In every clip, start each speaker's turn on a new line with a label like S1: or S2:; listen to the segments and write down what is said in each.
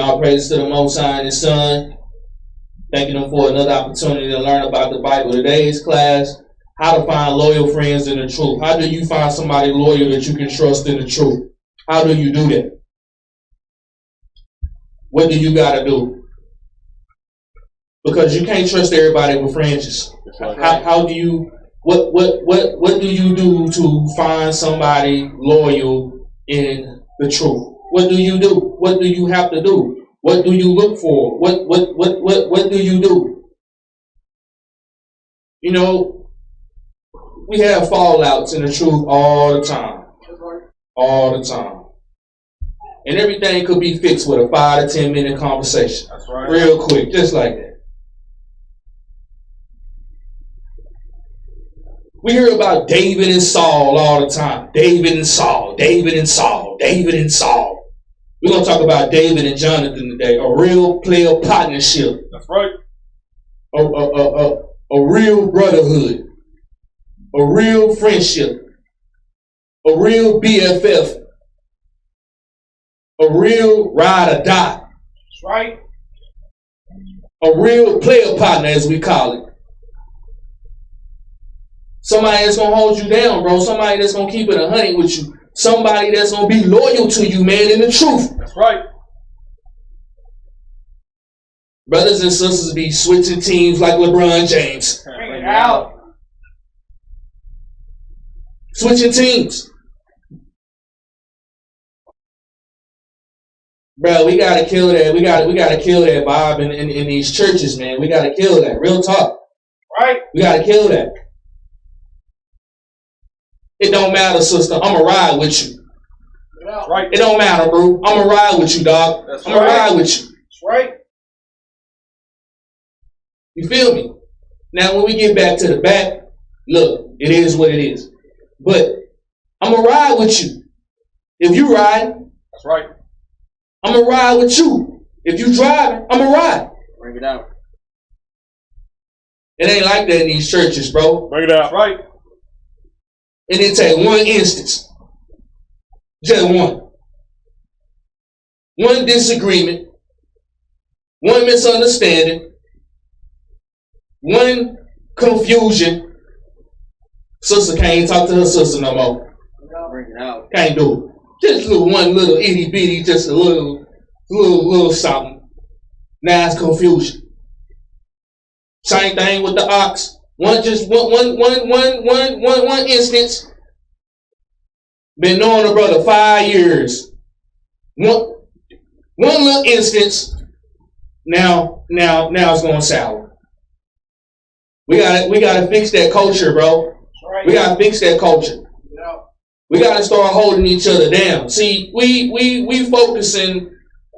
S1: All praise to the Most High and His Son. Thanking Him for another opportunity to learn about the Bible. Today's class, how to find loyal friends in the truth. How do you find somebody loyal that you can trust in the truth? How do you do that? What do you got to do? Because you can't trust everybody with fringes. How do you? What do you do to find somebody loyal in the truth? What do you do? What do you have to do? What do you look for? What do you do? You know, we have fallouts in the truth all the time. All the time. And everything could be fixed with a 5 to 10 minute conversation. That's right. Real quick, just like that. We hear about David and Saul all the time. David and Saul, David and Saul, David and Saul. We're going to talk about David and Jonathan today. A real player partnership. That's right. A real brotherhood. A real friendship. A real BFF. A real ride or die. That's right. A real player partner, as we call it. Somebody that's going to hold you down, bro. Somebody that's going to keep it 100 with you. Somebody that's going to be loyal to you, man, in the truth. That's right. Brothers and sisters be switching teams like LeBron James. Bring it out. Switching teams. Bro, we got to kill that. We got to kill that vibe in these churches, man. We got to kill that. Real talk. Right? We got to kill that. It don't matter, sister. I'ma ride with you. Yeah. Right. It don't matter, bro. I'ma ride with you, dog. I'ma ride with you. That's right. You feel me? Now, when we get back to the back, look, it is what it is. But I'ma ride with you. If you ride, that's right. I'ma ride with you. If you driving, I'ma ride. Bring it out. It ain't like that in these churches, bro. Bring it out. That's right. And it take one instance. Just one. One disagreement. One misunderstanding. One confusion. Sister can't talk to her sister no more. Bring it out. Can't do it. Just one little itty bitty, just a little something. Now it's confusion. Same thing with the ox. One instance. Been knowing the brother 5 years. One little instance. Now it's going sour. We gotta fix that culture, bro. Right. We gotta fix that culture. Yeah. We gotta start holding each other down. See, we focusing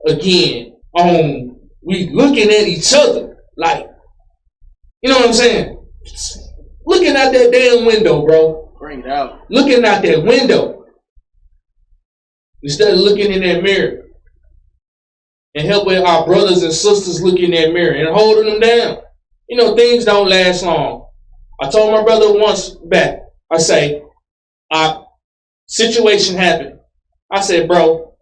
S1: again on we looking at each other like, you know what I'm saying? Looking out that damn window, bro. Bring it out. Looking out that window. Instead of looking in that mirror. And helping our brothers and sisters look in that mirror and holding them down. You know, things don't last long. I told my brother once back, I say, situation happened. I said, bro,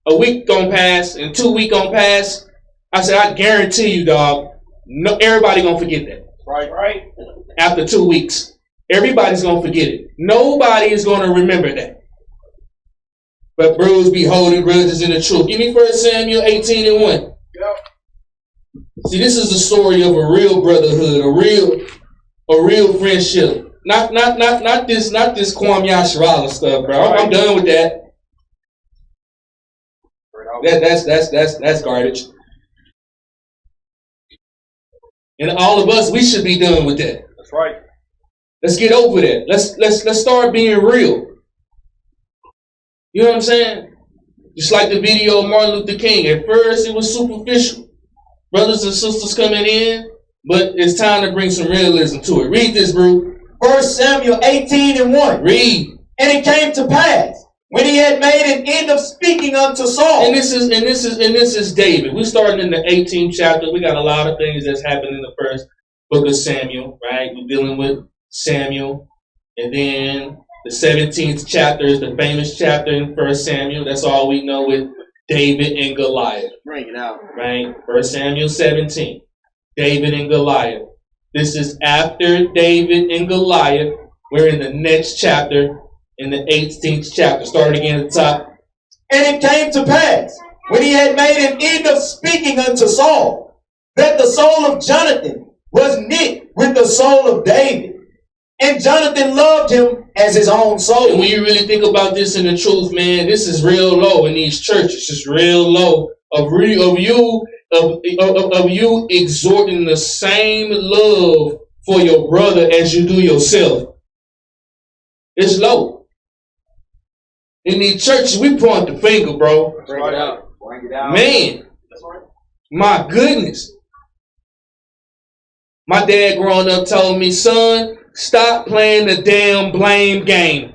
S1: a week gonna pass and 2 weeks gonna pass. I said, I guarantee you, dog, no, everybody gonna forget that. Right. After 2 weeks, everybody's going to forget it. Nobody is going to remember that. But bros be holding grudges in the truth. Give me 1 Samuel 18:1. Yep. See, this is the story of a real brotherhood, a real friendship. Not this Kwame Yasharala stuff, bro. I'm done with that. That's garbage. And all of us, we should be done with that. That's right. Let's get over that. Let's start being real. You know what I'm saying? Just like the video of Martin Luther King. At first, it was superficial. Brothers and sisters coming in, but it's time to bring some realism to it. Read this, bro.
S2: 1 Samuel 18:1.
S1: Read.
S2: And it came to pass when he had made an end of speaking unto Saul.
S1: And this is David. We're starting in the 18th chapter. We got a lot of things that's happened in the first book of Samuel, right? We're dealing with Samuel. And then the 17th chapter is the famous chapter in 1 Samuel. That's all we know with David and Goliath.
S2: Bring it out.
S1: Right? 1 Samuel 17. David and Goliath. This is after David and Goliath. We're in the next chapter, in the 18th chapter. Start again at the top.
S2: And it came to pass, when he had made an end of speaking unto Saul, that the soul of Jonathan was knit with the soul of David. And Jonathan loved him as his own soul.
S1: And when you really think about this in the truth, man, this is real low in these churches. It's real low of you exhorting the same love for your brother as you do yourself. It's low. In these churches, we point the finger, bro.
S2: Bring it out. Bring it out.
S1: Man, my goodness. My dad growing up told me, son, stop playing the damn blame game.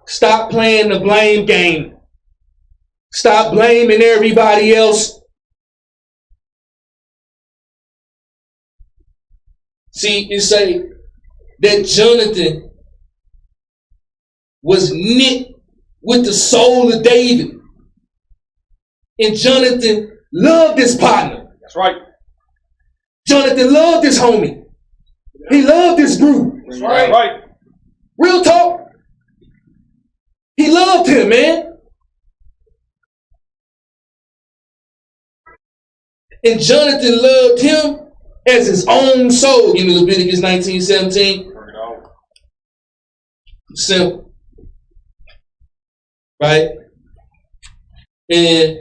S1: Stop playing the blame game. Stop blaming everybody else. See, you say that Jonathan was knit with the soul of David. And Jonathan loved his partner.
S2: That's right.
S1: Jonathan loved his homie. He loved his group.
S2: That's right.
S1: Real talk. He loved him, man. And Jonathan loved him as his own soul. Give me Leviticus 19:17. Simple. Right? And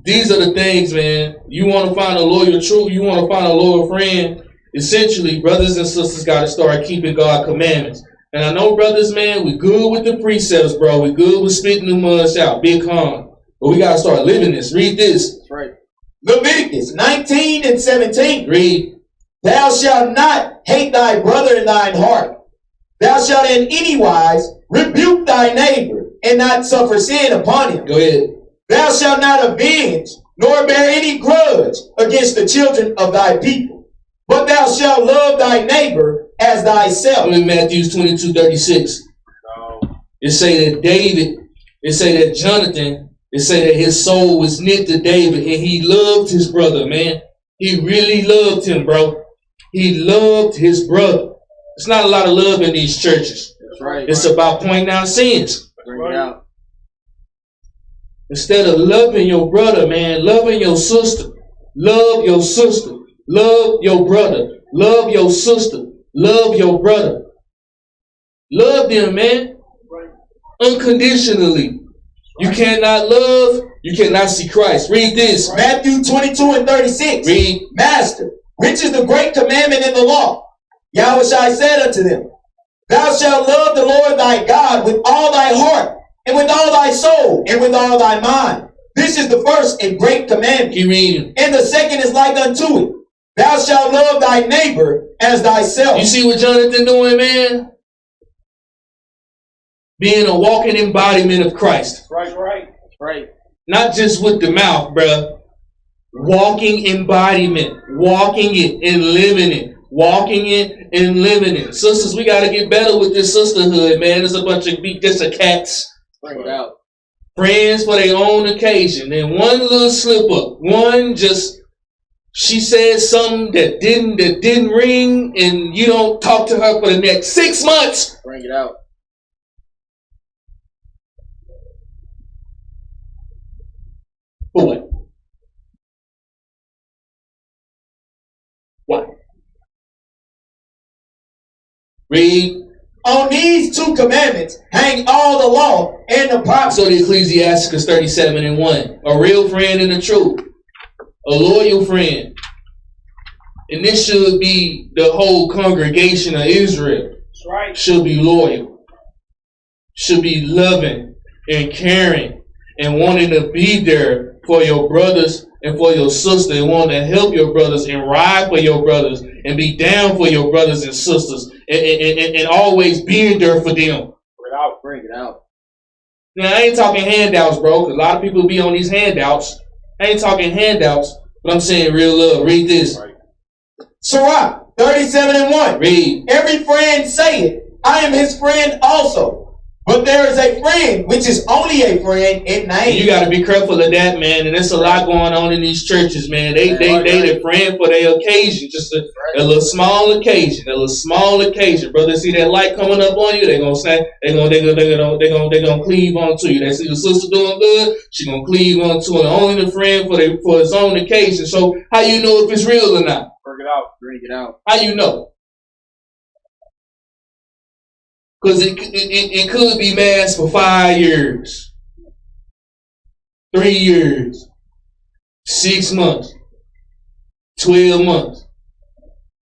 S1: these are the things, man. You want to find a loyal truth. You want to find a loyal friend. Essentially, brothers and sisters got to start keeping God's commandments. And I know, brothers, man, we good with the precepts, bro. We good with spitting the mud out. Big con. But we got to start living this. Read this.
S2: That's right. Leviticus 19:17.
S1: Read.
S2: Thou shalt not hate thy brother in thine heart. Thou shalt in any wise rebuke thy neighbor and not suffer sin upon him.
S1: Go ahead.
S2: Thou shalt not avenge nor bear any grudge against the children of thy people, but thou shalt love thy neighbor as thyself.
S1: In Matthew 22:36. It say that David, it say that Jonathan, it say that his soul was knit to David and he loved his brother, man. He really loved him, bro. He loved his brother. There's not a lot of love in these churches.
S2: That's right.
S1: It's about pointing out sins.
S2: Bring it out.
S1: Instead of loving your brother, man, loving your sister. Love your sister. Love your brother. Love your sister. Love your brother. Love them, man. Unconditionally. You cannot love, you cannot see Christ. Read this.
S2: Matthew 22:36.
S1: Read.
S2: Master, which is the great commandment in the law? Yahawashi said unto them, Thou shalt love the Lord thy God with all thy heart, and with all thy soul, and with all thy mind. This is the first and great commandment.
S1: Keep reading.
S2: And the second is like unto it. Thou shalt love thy neighbor as thyself.
S1: You see what Jonathan doing, man? Being a walking embodiment of Christ.
S2: Right.
S1: Not just with the mouth, bruh. Walking embodiment. Walking it and living it. Walking it and living it. Sisters, we got to get better with this sisterhood, man. There's a bunch of just a cats.
S2: Bring it out.
S1: Friends for their own occasion. And one little slip up. One just, she said something that didn't ring, and you don't talk to her for the next 6 months.
S2: Bring it out.
S1: For what? What? Read.
S2: On these two commandments hang all the law and the prophets.
S1: So the Ecclesiasticus 37:1. A real friend and a truth. A loyal friend. And this should be the whole congregation of Israel.
S2: That's right.
S1: Should be loyal. Should be loving and caring and wanting to be there for your brothers and for your sister, and wanting to help your brothers and ride for your brothers and be down for your brothers and sisters, and always being there for them.
S2: Bring it out.
S1: Now, I ain't talking handouts, bro, because a lot of people be on these handouts. I ain't talking handouts, but I'm saying real love. Read this.
S2: Sirach 37:1.
S1: Read.
S2: Every friend saith, I am his friend also. But there is a friend, which is only a friend in name.
S1: You got to be careful of that, man. And there's a lot going on in these churches, man. They praying for their occasion, just a little small occasion, Brother, see that light coming up on you, they're gonna say they're gonna cleave onto you. They see the sister doing good, she gonna cleave onto it. Only the friend for his own occasion. So how you know if it's real or not?
S3: Bring it out. Bring it out.
S1: How you know? Because it could be masked for 5 years, 3 years, 6 months, 12 months.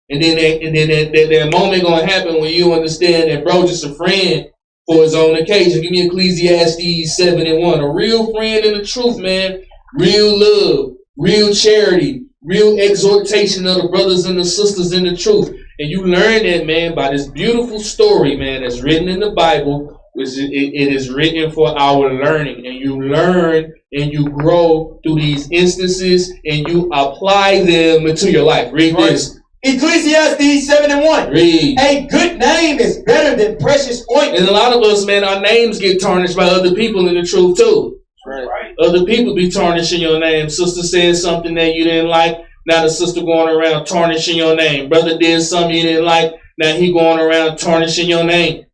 S1: And then that moment gonna happen when you understand that bro just a friend for his own occasion. Give me Ecclesiastes 7:1. A real friend in the truth, man. Real love, real charity, real exhortation of the brothers and the sisters in the truth. And you learn that, man, by this beautiful story, man, that's written in the Bible. It is written for our learning. And you learn and you grow through these instances and you apply them into your life. Read this.
S2: Ecclesiastes 7:1.
S1: Read.
S2: A good name is better than precious ointment.
S1: And a lot of us, man, our names get tarnished by other people in the truth, too.
S3: Right.
S1: Other people be tarnishing your name. Sister said something that you didn't like. Now the sister going around tarnishing your name. Brother did something you didn't like. Now he going around tarnishing your name.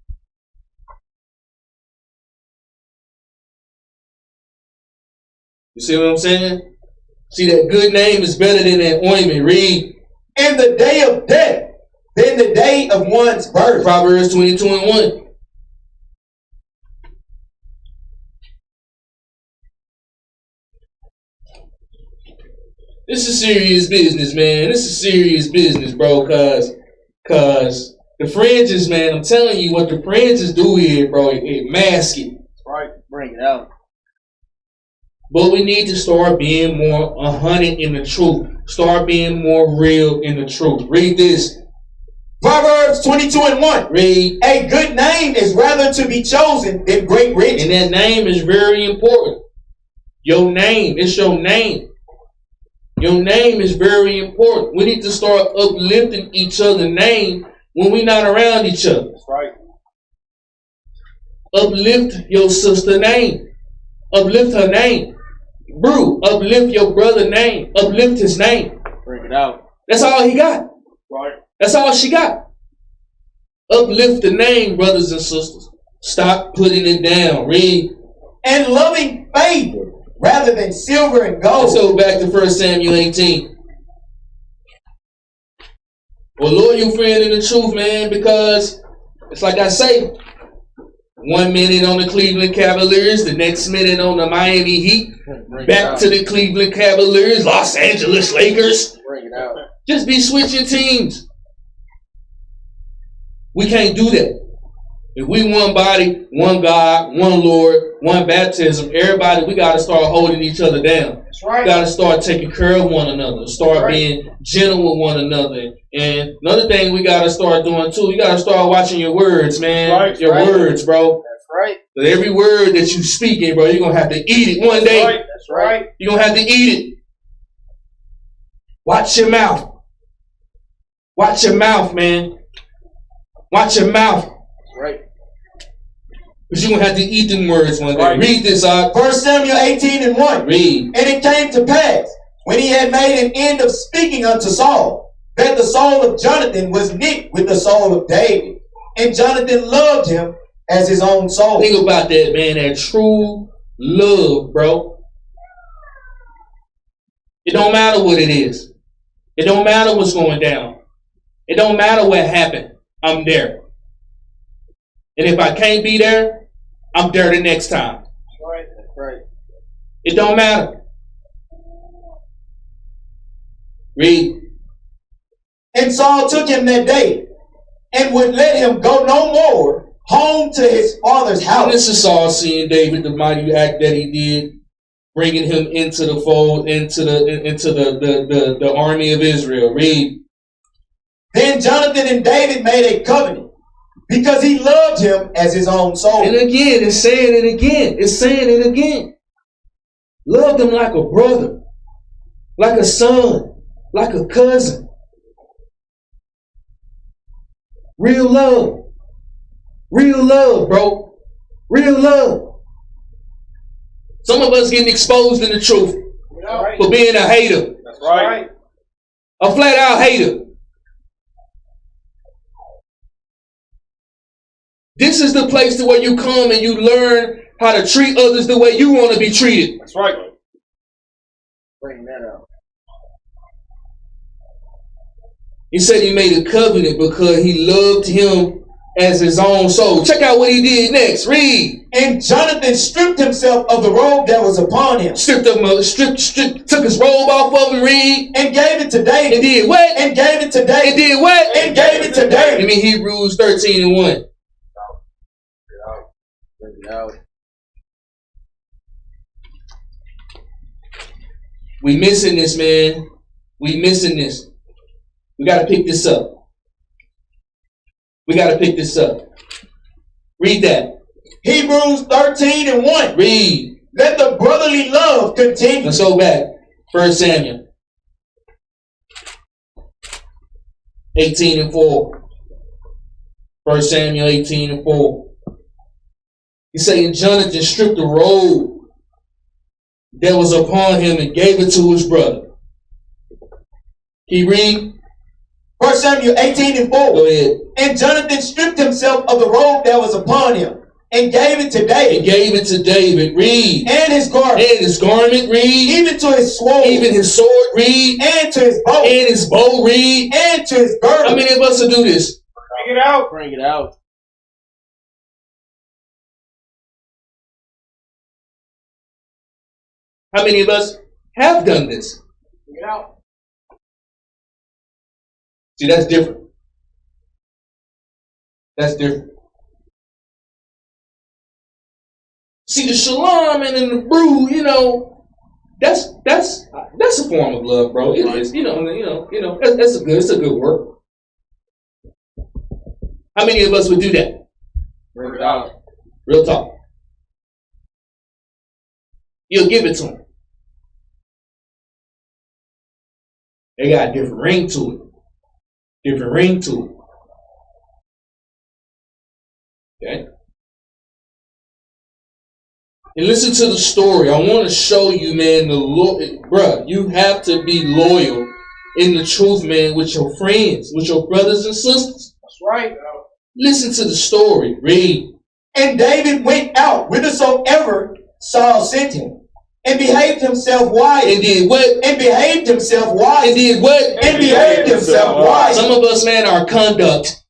S1: You see what I'm saying? See, that good name is better than that ointment. Read.
S2: In the day of death than the day of one's birth.
S1: Proverbs 22:1. This is serious business, man. This is serious business, bro. Cause the fringes, man, I'm telling you what the fringes do here, bro. It mask it.
S3: Right. Bring it out.
S1: But we need to start being more 100 in the truth. Start being more real in the truth. Read this.
S2: Proverbs 22:1.
S1: Read.
S2: A good name is rather to be chosen than great riches.
S1: And that name is very important. Your name. It's your name. Your name is very important. We need to start uplifting each other's name when we're not around each other.
S3: That's right.
S1: Uplift your sister's name. Uplift her name. Bro, uplift your brother's name. Uplift his name.
S3: Bring it out.
S1: That's all he got.
S3: Right.
S1: That's all she got. Uplift the name, brothers and sisters. Stop putting it down. Read.
S2: And loving favor rather than silver and gold.
S1: Let's go back to 1 Samuel 18. Well, loyal friend in the truth, man, because it's like I say, 1 minute on the Cleveland Cavaliers, the next minute on the Miami Heat, back to the Cleveland Cavaliers, Los Angeles Lakers.
S3: Bring it out.
S1: Just be switching teams. We can't do that. If we one body, one God, one Lord, one baptism, everybody, we got to start holding each other down.
S3: That's right.
S1: We got to start taking care of one another. Start being gentle with one another. And another thing we got to start doing too, you got to start watching your words, man.
S3: Right.
S1: Your words, bro.
S3: That's right.
S1: But every word that you speaking, bro, you're going to have to eat it one day.
S3: That's right.
S1: You're going to have to eat it. Watch your mouth. Watch your mouth, man. Watch your mouth.
S3: That's right.
S1: Because you're going to have to eat them words one day.
S3: Right.
S1: Read this,
S2: 1 Samuel 18:1.
S1: Read.
S2: And it came to pass, when he had made an end of speaking unto Saul, that the soul of Jonathan was knit with the soul of David. And Jonathan loved him as his own soul.
S1: Think about that, man. That true love, bro. It don't matter what it is. It don't matter what's going down. It don't matter what happened. I'm there. And if I can't be there, I'm there the next time.
S3: That's right. That's right.
S1: It don't matter. Read.
S2: And Saul took him that day and would let him go no more home to his father's
S1: And
S2: house.
S1: this is Saul seeing David, the mighty act that he did, bringing him into the fold, into the army of Israel. Read.
S2: Then Jonathan and David made a covenant because he loved him as his own soul.
S1: And again, it's saying it again. It's saying it again. Love them like a brother, like a son, like a cousin. Real love. Real love, bro. Real love. Some of us getting exposed in the truth for being a hater.
S3: That's right.
S1: A flat out hater. This is the place to where you come and you learn how to treat others the way you want to be treated.
S3: That's right. Bring that out.
S1: He said he made a covenant because he loved him as his own soul. Check out what he did next. Read.
S2: And Jonathan stripped himself of the robe that was upon him.
S1: Stripped took his robe off of him. Read.
S2: And gave it to David.
S1: And did what?
S2: And gave it to David.
S1: And did what?
S2: And gave it to David.
S1: Give me Hebrews 13:1.
S3: Bring it out.
S1: We missing this, man. We missing this. We got to pick this up. We got to pick this up. Read that.
S2: Hebrews 13:1.
S1: Read.
S2: Let the brotherly love continue.
S1: Let's go back. 1 Samuel 18:4. 1 Samuel 18:4. He's saying Jonathan stripped the robe that was upon him and gave it to his brother. Can you read?
S2: 1 Samuel 18:4.
S1: Go ahead.
S2: And Jonathan stripped himself of the robe that was upon him and gave it to David.
S1: And gave it to David. Read.
S2: And his garment.
S1: And his garment. Read.
S2: Even to his sword.
S1: Even his sword. Read.
S2: And to his bow.
S1: And his bow. Read.
S2: And to his girdle.
S1: How many of us will do this?
S3: Bring it out. Bring it out.
S1: How many of us have done this?
S3: Bring it out.
S1: See, that's different. That's different. See, the shalom and then the brew, that's a form of love, bro. It is, it's a good work. How many of us would do that?
S3: Bring it out.
S1: Real talk. You'll give it to them. They got a different ring to it. Different ring to it. Okay? And listen to the story. I want to show you, man, bruh, you have to be loyal in the truth, man, with your friends, with your brothers and sisters.
S3: That's right.
S1: Listen to the story. Read.
S2: And David went out whithersoever Saul sent him, and behaved himself wisely.
S1: And did what?
S2: And behaved himself wisely.
S1: And did what?
S2: And behaved himself wisely.
S1: Some of us, man, our conduct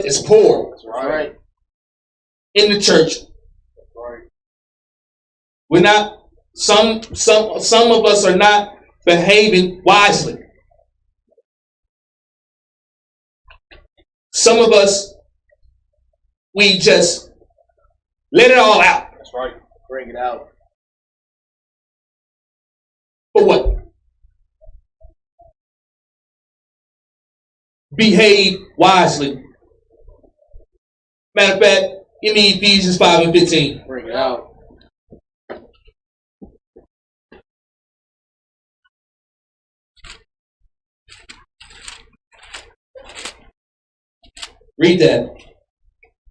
S1: is poor.
S3: That's right.
S1: In the church.
S3: That's right.
S1: We're not. Some of us are not behaving wisely. Some of us, we just let it all out.
S3: That's right. Bring it out.
S1: For what? Behave wisely. Matter of fact, give me Ephesians 5:15.
S3: Bring it out.
S1: Read that.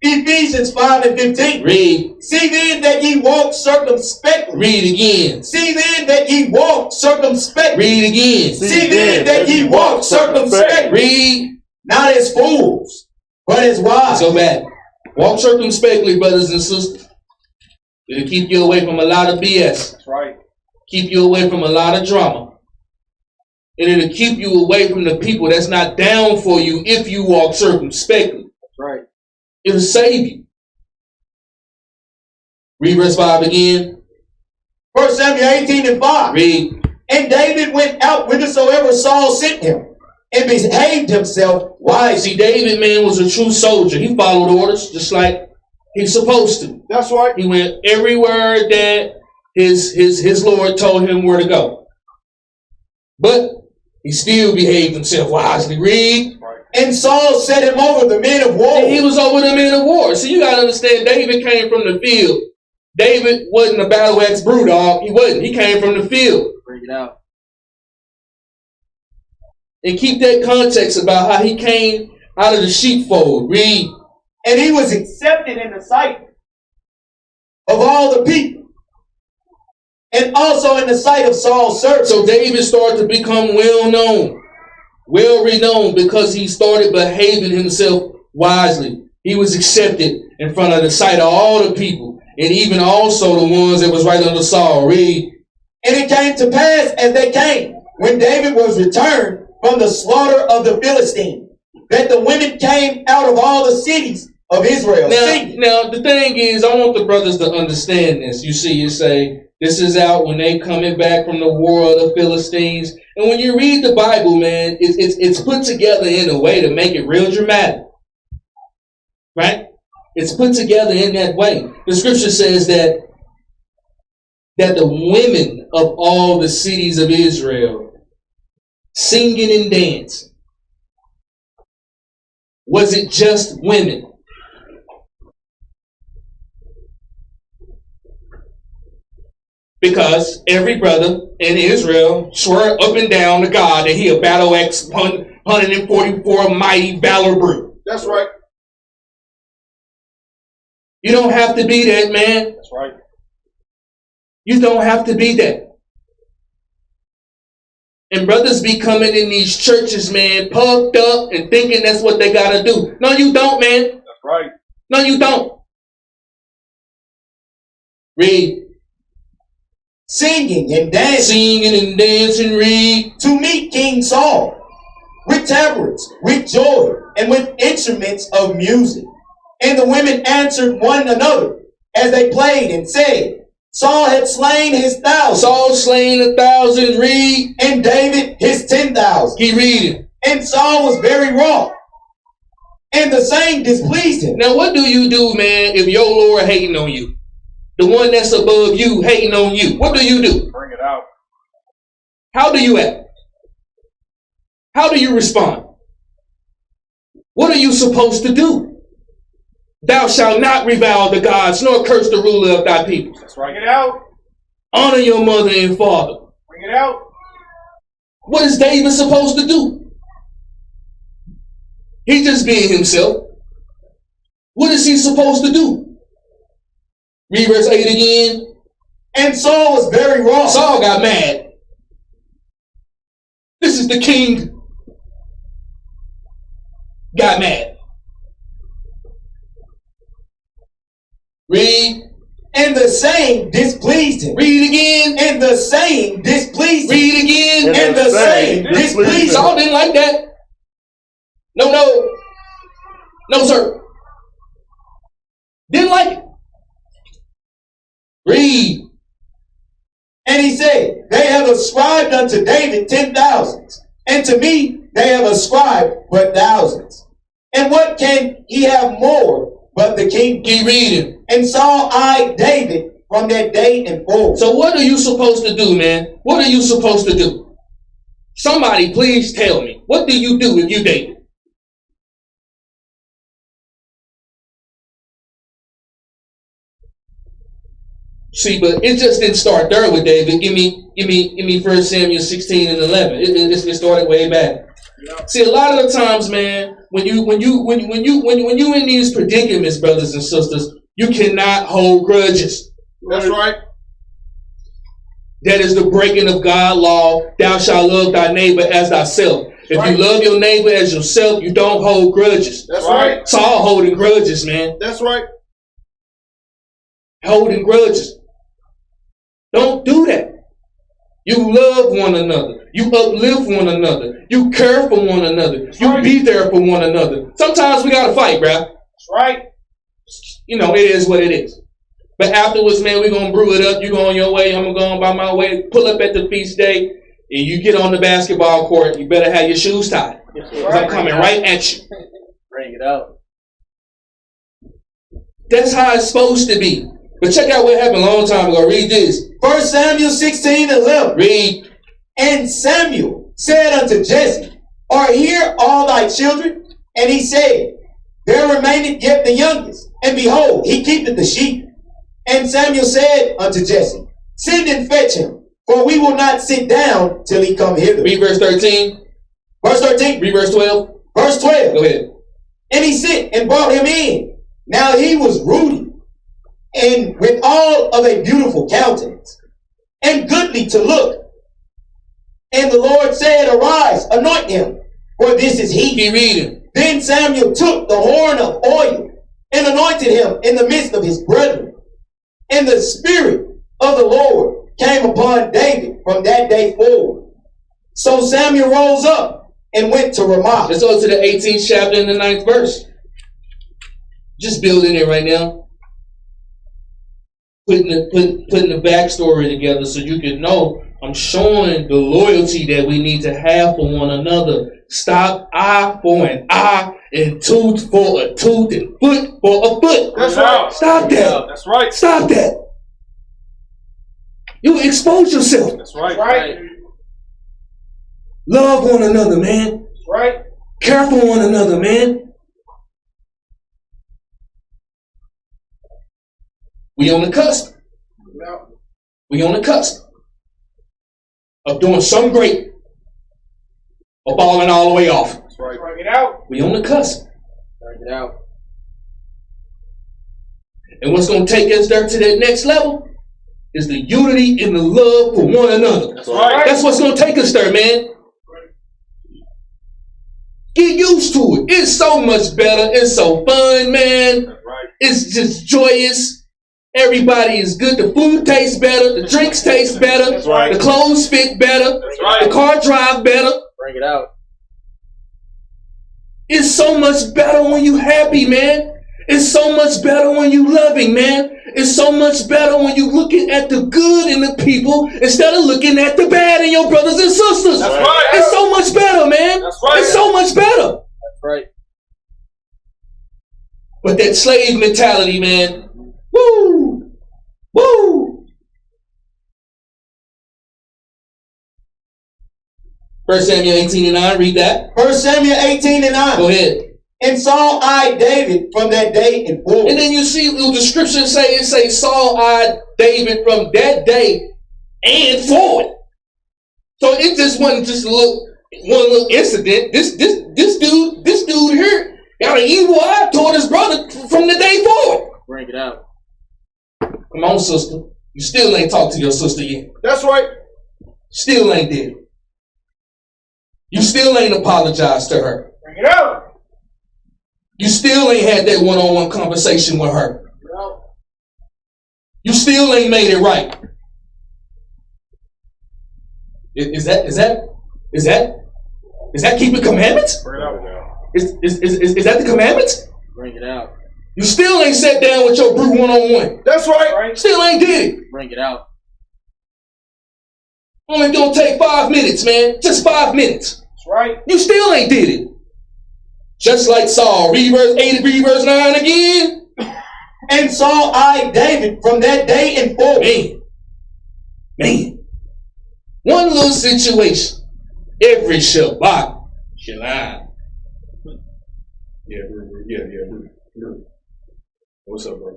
S2: Ephesians 5:15.
S1: Read.
S2: See then that ye walk circumspectly.
S1: Read again.
S2: See then that ye walk circumspectly.
S1: Read again.
S2: See then that ye walk circumspectly.
S1: Read.
S2: Not as fools, but as wise.
S1: Let's go back. Walk circumspectly, brothers and sisters. It'll keep you away from a lot of BS.
S3: That's right.
S1: Keep you away from a lot of drama. And it'll keep you away from the people that's not down for you if you walk circumspectly.
S3: That's right.
S1: It'll save you. Read verse 5 again.
S2: 1 Samuel 18:5.
S1: Read.
S2: And David went out whithersoever Saul sent him, and behaved himself wisely.
S1: See, David, man, was a true soldier. He followed orders just like he's supposed to.
S3: That's right.
S1: He went everywhere that his Lord told him where to go. But he still behaved himself wisely. Read.
S2: And Saul set him over the men of war.
S1: And he was over the men of war. So you got to understand, David came from the field. David wasn't a battle axe brew dog. He wasn't. He came from the field.
S3: Bring it out.
S1: And keep that context about how he came out of the sheepfold. Read.
S2: And he was accepted in the sight of all the people, and also in the sight of Saul's servants.
S1: So David started to become well known, well renowned, because he started behaving himself wisely. He was accepted in front of the sight of all the people, and even also the ones that was right under Saul. Read.
S2: And it came to pass as they came, when David was returned from the slaughter of the Philistines, that the women came out of all the cities of Israel.
S1: Now the thing is, I want the brothers to understand this. You see, you say, this is out when they coming back from the war of the Philistines. And when you read the Bible, man, it's put together in a way to make it real dramatic. Right? It's put together in that way. The scripture says that the women of all the cities of Israel singing and dancing. Was it just women? Because every brother in Israel swore up and down to God that he a battle axe 144 mighty valor brute.
S3: That's right.
S1: You don't have to be that, man.
S3: That's right.
S1: You don't have to be that. And brothers be coming in these churches, man, puffed up and thinking that's what they got to do. No, you don't, man.
S3: That's right.
S1: No, you don't. Read.
S2: Singing and dancing,
S1: read.
S2: To meet King Saul, with tabrets, with joy, and with instruments of music. And the women answered one another as they played and said, Saul had slain his 1,000.
S1: Saul slain 1,000, read.
S2: And David his 10,000.
S1: Keep reading.
S2: And Saul was very wroth, and the same displeased him.
S1: Now what do you do, man, if your Lord hating on you? The one that's above you hating on you. What do you do?
S3: Bring it out.
S1: How do you act? How do you respond? What are you supposed to do? Thou shalt not revile the gods, nor curse the ruler of thy people.
S3: That's right. Bring it out.
S1: Honor your mother and father.
S3: Bring it out.
S1: What is David supposed to do? He just being himself. What is he supposed to do? Read verse 8 again.
S2: And Saul was very wroth.
S1: Saul got mad. This is the king. Got mad. Read.
S2: And the same displeased him.
S1: Read again.
S2: And the same displeased him.
S1: Read again.
S2: And the same displeased him.
S1: Saul didn't like that. No, no. No, sir. Didn't like it. Read.
S2: And he said, they have ascribed unto David 10,000s, and to me they have ascribed but thousands. And what can he have more but the king?
S1: Keep reading.
S2: And Saul eyed David from that day and forward.
S1: So what are you supposed to do, man? What are you supposed to do? Somebody please tell me. What do you do if you David? See, but it just didn't start there with David. Give me 1 Samuel 16 and 11. It started way back. Yeah. See, a lot of the times, man, when you in these predicaments, brothers and sisters, you cannot hold grudges.
S3: That's right.
S1: That is the breaking of God's law. Thou shalt love thy neighbor as thyself. If you love your neighbor as yourself, you don't hold grudges.
S3: That's right.
S1: Saul holding grudges, man.
S3: That's right.
S1: Holding grudges. Don't do that. You love one another. You uplift one another. You care for one another. You be there for one another. Sometimes we got to fight, bruh.
S3: That's right.
S1: You know, it is what it is. But afterwards, man, we're going to brew it up. You go on your way. I'm going to go on by my way. Pull up at the feast day. And you get on the basketball court. You better have your shoes tied. Because I'm coming right at you.
S3: Bring it out.
S1: That's how it's supposed to be. But check out what happened a long time ago. Read this.
S2: 1 Samuel 16 and 11.
S1: Read.
S2: And Samuel said unto Jesse, Are here all thy children? And he said, There remaineth yet the youngest, and behold, he keepeth the sheep. And Samuel said unto Jesse, Send and fetch him, for we will not sit down till he come hither.
S1: Read verse 13.
S2: Verse 13.
S1: Read verse 12.
S2: Verse 12.
S1: Go ahead.
S2: And he sent and brought him in, Now he was ruddy, and with all of a beautiful countenance, and goodly to look. And the Lord said, Arise, anoint him, for this is he.
S1: Keep reading.
S2: Then Samuel took the horn of oil and anointed him in the midst of his brethren. And the Spirit of the Lord came upon David from that day forward. So Samuel rose up and went to Ramah.
S1: Let's go to the 18th chapter and the 9th verse. Just building it right now. Putting the backstory together so you can know I'm showing the loyalty that we need to have for one another. Stop eye for an eye and tooth for a tooth and foot for a foot.
S3: That's right.
S1: Stop that.
S3: That's right.
S1: Stop that. You expose yourself.
S3: That's right.
S4: Right.
S1: Love one another, man.
S4: Right.
S1: Care for one another, man. We on the cusp.
S4: No.
S1: We on the cusp of doing something great or falling all the way off.
S3: That's right.
S4: Bring it out.
S1: We on the cusp.
S3: Bring it out.
S1: And what's going to take us there to that next level is the unity and the love for one another.
S3: That's right.
S1: That's what's going to take us there, man. Get used to it. It's so much better. It's so fun, man.
S3: That's right.
S1: It's just joyous. Everybody is good. The food tastes better. The drinks taste better.
S3: That's right.
S1: The clothes fit better.
S3: That's right.
S1: The car drive better.
S3: Bring it out.
S1: It's so much better when you happy, man. It's so much better when you loving, man. It's so much better when you looking at the good in the people instead of looking at the bad in your brothers and sisters.
S3: That's right.
S1: It's so much better, man.
S3: That's right.
S1: It's so much better.
S3: That's right.
S1: But that slave mentality, man. Woo! Woo! 1 Samuel 18 and 9, read that.
S2: 1 Samuel 18 and 9.
S1: Go ahead.
S2: And Saul eyed David from that day and forward.
S1: And then you see the scripture say Saul eyed David from that day and forward. So it just wasn't just one little incident. This dude here got an evil eye toward his brother from the day forward.
S3: Bring it out.
S1: Come on, sister. You still ain't talked to your sister yet.
S4: That's right.
S1: Still ain't did it. You still ain't apologized to her.
S4: Bring it out.
S1: You still ain't had that one-on-one conversation with her.
S4: No.
S1: You still ain't made it right. Is that keeping commandments?
S3: Bring it out.
S1: Is that the commandments?
S3: Bring it out.
S1: You still ain't sat down with your brew one-on-one.
S4: That's right.
S1: Still ain't did it.
S3: Bring it out.
S1: Only gonna take 5 minutes, man. Just 5 minutes.
S4: That's right.
S1: You still ain't did it. Just like Saul. Read verse 8, read verse 9 again.
S2: And Saul eyed David from that day and forward.
S1: Man. One little situation. Every Shabbat. Shalom. Yeah. What's up, bro?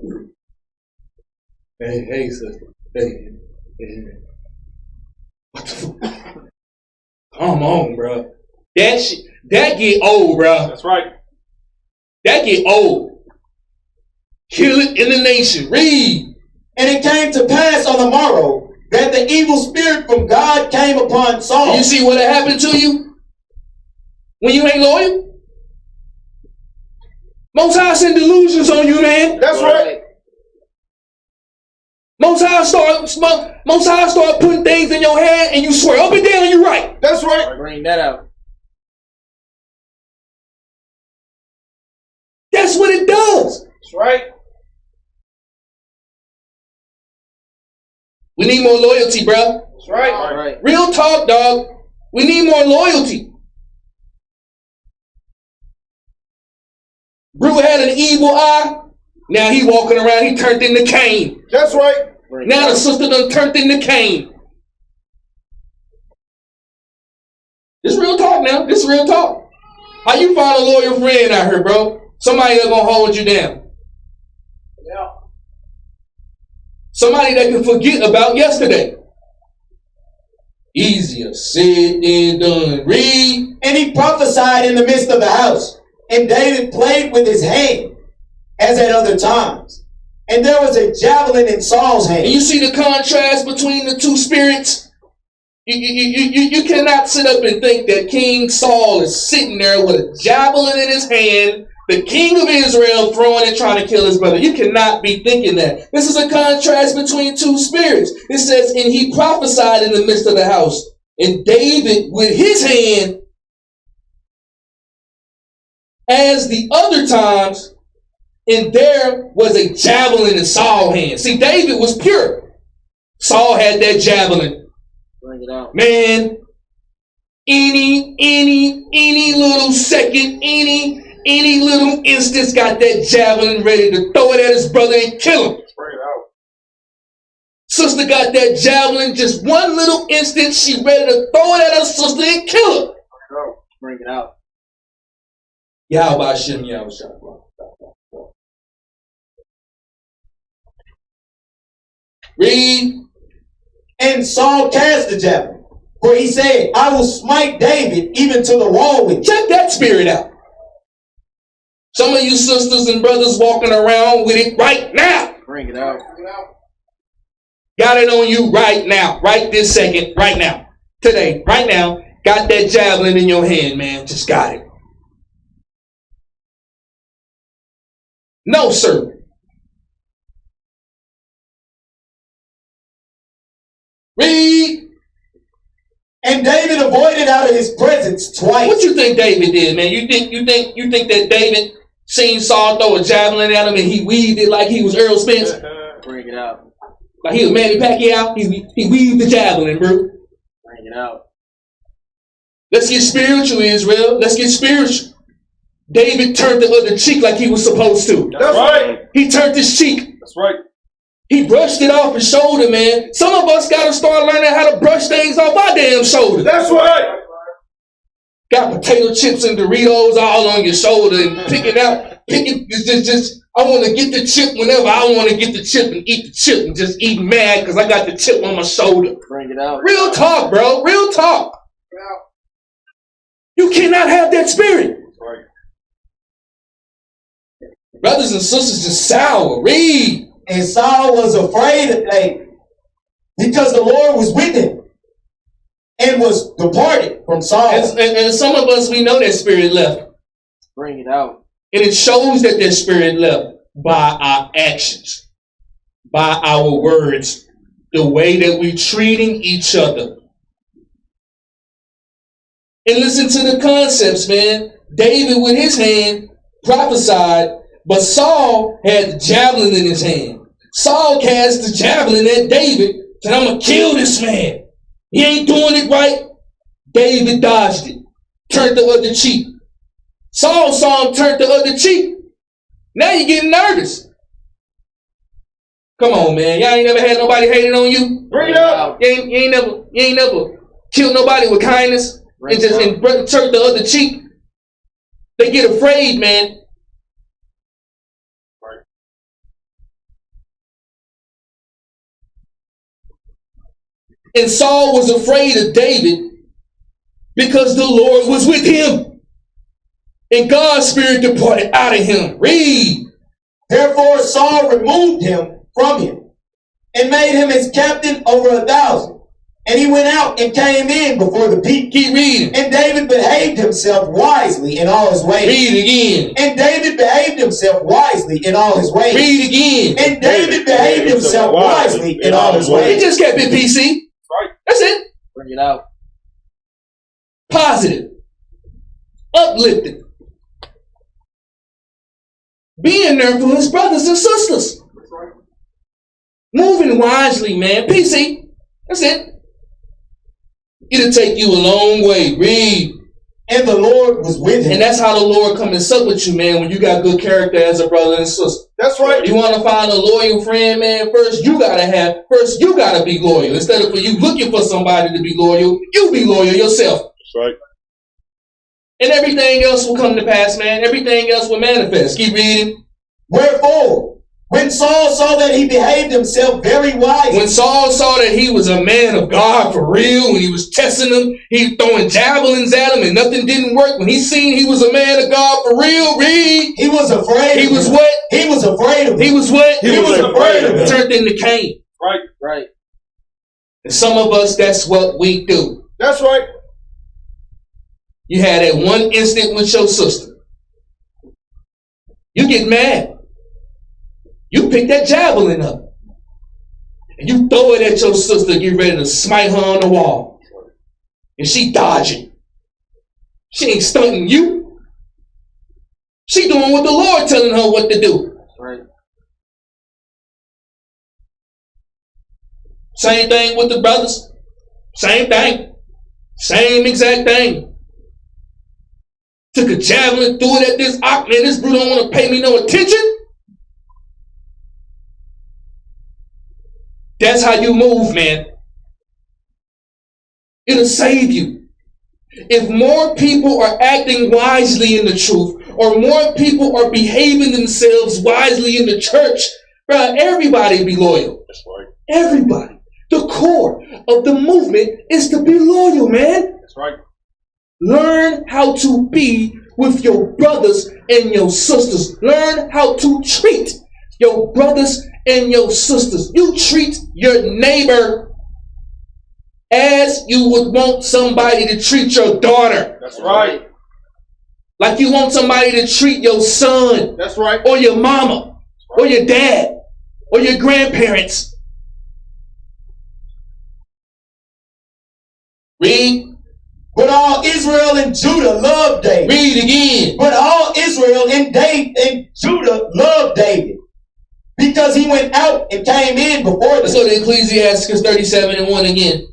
S1: Hey, sister. Hey. What the fuck? Come on, bro. That get old, bro.
S3: That's right.
S1: That get old. Kill it in the nation. Read.
S2: And it came to pass on the morrow that the evil spirit from God came upon Saul.
S1: You see what happened to you when you ain't loyal? Most High send delusions on you, man.
S4: That's right.
S1: Most High start putting things in your head and you swear up and down you're right.
S4: That's right.
S3: Bring that out.
S1: That's what it does.
S4: That's right.
S1: We need more loyalty, bro.
S4: That's right.
S3: All right.
S1: Real talk, dog. We need more loyalty. Brew had an evil eye. Now he walking around, he turned into Cain.
S4: That's right.
S3: Bring it
S1: Now the
S3: out.
S1: sister done turned into Cain. This real talk now. This real talk. How you find a loyal friend out here, bro? Somebody that's gonna hold you down.
S4: Yeah.
S1: Somebody that can forget about yesterday. Easier said than done. Read.
S2: And he prophesied in the midst of the house. And David played with his hand. as at other times. And there was a javelin in Saul's hand.
S1: And you see the contrast between the two spirits? You cannot sit up and think that King Saul is sitting there with a javelin in his hand, the king of Israel throwing it, trying to kill his brother. You cannot be thinking that. This is a contrast between two spirits. It says, and he prophesied in the midst of the house. And David, with his hand, as the other times, and there was a javelin in Saul's hand. See, David was pure. Saul had that javelin.
S3: Bring it out.
S1: Man, any little second, any little instance, got that javelin ready to throw it at his brother and kill him.
S4: Bring it out.
S1: Sister got that javelin, just one little instance, she ready to throw it at her sister and kill her.
S3: Bring it out.
S1: Yahawashi, Yahawashi. Read.
S2: And Saul cast the javelin, for he said, I will smite David even to the wall with it.
S1: Check that spirit out. Some of you sisters and brothers walking around with it right now.
S3: Bring it out.
S4: Bring it out.
S1: Got it on you right now. Right this second. Right now. Today. Right now. Got that javelin in your hand, man. Just got it. No, sir. Read.
S2: And David avoided out of his presence twice.
S1: What you think David did, man? You think that David seen Saul throw a javelin at him and he weaved it like he was Earl Spence?
S3: Bring it out.
S1: Like he was Manny Pacquiao? He weaved the javelin, bro.
S3: Bring it out.
S1: Let's get spiritual, Israel. Let's get spiritual. David turned the other cheek like he was supposed to.
S4: That's right.
S1: He turned his cheek.
S4: That's right.
S1: He brushed it off his shoulder, man. Some of us got to start learning how to brush things off our damn shoulder.
S4: That's right.
S1: Got potato chips and Doritos all on your shoulder and picking, I want to get the chip whenever I want to get the chip and eat the chip and just eat mad because I got the chip on my shoulder.
S3: Bring it out.
S1: Real talk, bro. Real talk.
S4: Bring it out.
S1: You cannot have that spirit.
S4: That's right.
S1: Brothers and sisters just sour. Read.
S2: And Saul was afraid of David because the Lord was with him and was departed from Saul.
S1: And some of us, we know that spirit left.
S3: Bring it out.
S1: And it shows that that spirit left by our actions, by our words, the way that we're treating each other. And listen to the concepts, man. David with his hand prophesied, but Saul had the javelin in his hand. Saul cast the javelin at David, said, I'm going to kill this man. He ain't doing it right. David dodged it, turned the other cheek. Saul saw him turn the other cheek. Now you're getting nervous. Come on, man. Y'all ain't never had nobody hating on you.
S4: Bring it out.
S1: You ain't never killed nobody with kindness and just turned the other cheek. They get afraid, man. And Saul was afraid of David because the Lord was with him. And God's spirit departed out of him. Read.
S2: Therefore Saul removed him from him and made him his captain over 1,000. And he went out and came in before the people.
S1: Keep reading.
S2: And David behaved himself wisely in all his ways.
S1: Read again.
S2: And David behaved himself wisely in all his ways.
S1: Read again.
S2: And David behaved himself wisely in all his ways.
S1: He just kept it PC.
S4: Right.
S1: That's it.
S3: Bring it out.
S1: Positive. Uplifting. Being there for his brothers and sisters.
S4: That's right.
S1: Moving wisely, man. PC. That's it. It'll take you a long way. Read.
S2: And the Lord was with him.
S1: And that's how the Lord come and sup with you, man, when you got good character as a brother and sister.
S4: That's right.
S1: You want to find a loyal friend, man, first you got to be loyal. Instead of for you looking for somebody to be loyal, you be loyal yourself.
S4: That's right.
S1: And everything else will come to pass, man. Everything else will manifest. Keep reading.
S2: Wherefore, When Saul saw that he behaved himself very wisely,
S1: When Saul saw that he was a man of God for real, when he was testing him, he throwing javelins at him and nothing didn't work. When he seen he was a man of God for real, read.
S2: he was afraid.
S1: He
S2: of
S1: was
S2: him.
S1: what?
S2: He was afraid of him.
S1: He was what?
S2: He was afraid of him.
S1: Turned into Cain.
S4: Right.
S3: Right.
S1: And some of us, that's what we do.
S4: That's right.
S1: You had that one instant with your sister. You get mad. You pick that javelin up. And you throw it at your sister, get ready to smite her on the wall. And she dodging. She ain't stunting you. She doing what the Lord telling her what to do.
S3: Right.
S1: Same thing with the brothers. Same thing. Same exact thing. Took a javelin, threw it at this ox. Man, this brute don't want to pay me no attention. That's how you move, man. It'll save you. If more people are acting wisely in the truth, or more people are behaving themselves wisely in the church, bro, everybody be loyal.
S4: That's right.
S1: Everybody. The core of the movement is to be loyal, man.
S4: That's right.
S1: Learn how to be with your brothers and your sisters. Learn how to treat your brothers and your sisters. You treat your neighbor as you would want somebody to treat your daughter.
S4: That's right.
S1: Like you want somebody to treat your son,
S4: That's right.
S1: or your mama, or your dad, or your grandparents. Read.
S2: But all Israel and Judah loved David.
S1: Read again.
S2: But all Israel and Judah loved David, because he went out and came in before
S1: Let's
S2: them.
S1: go to Ecclesiastes 37:1 again.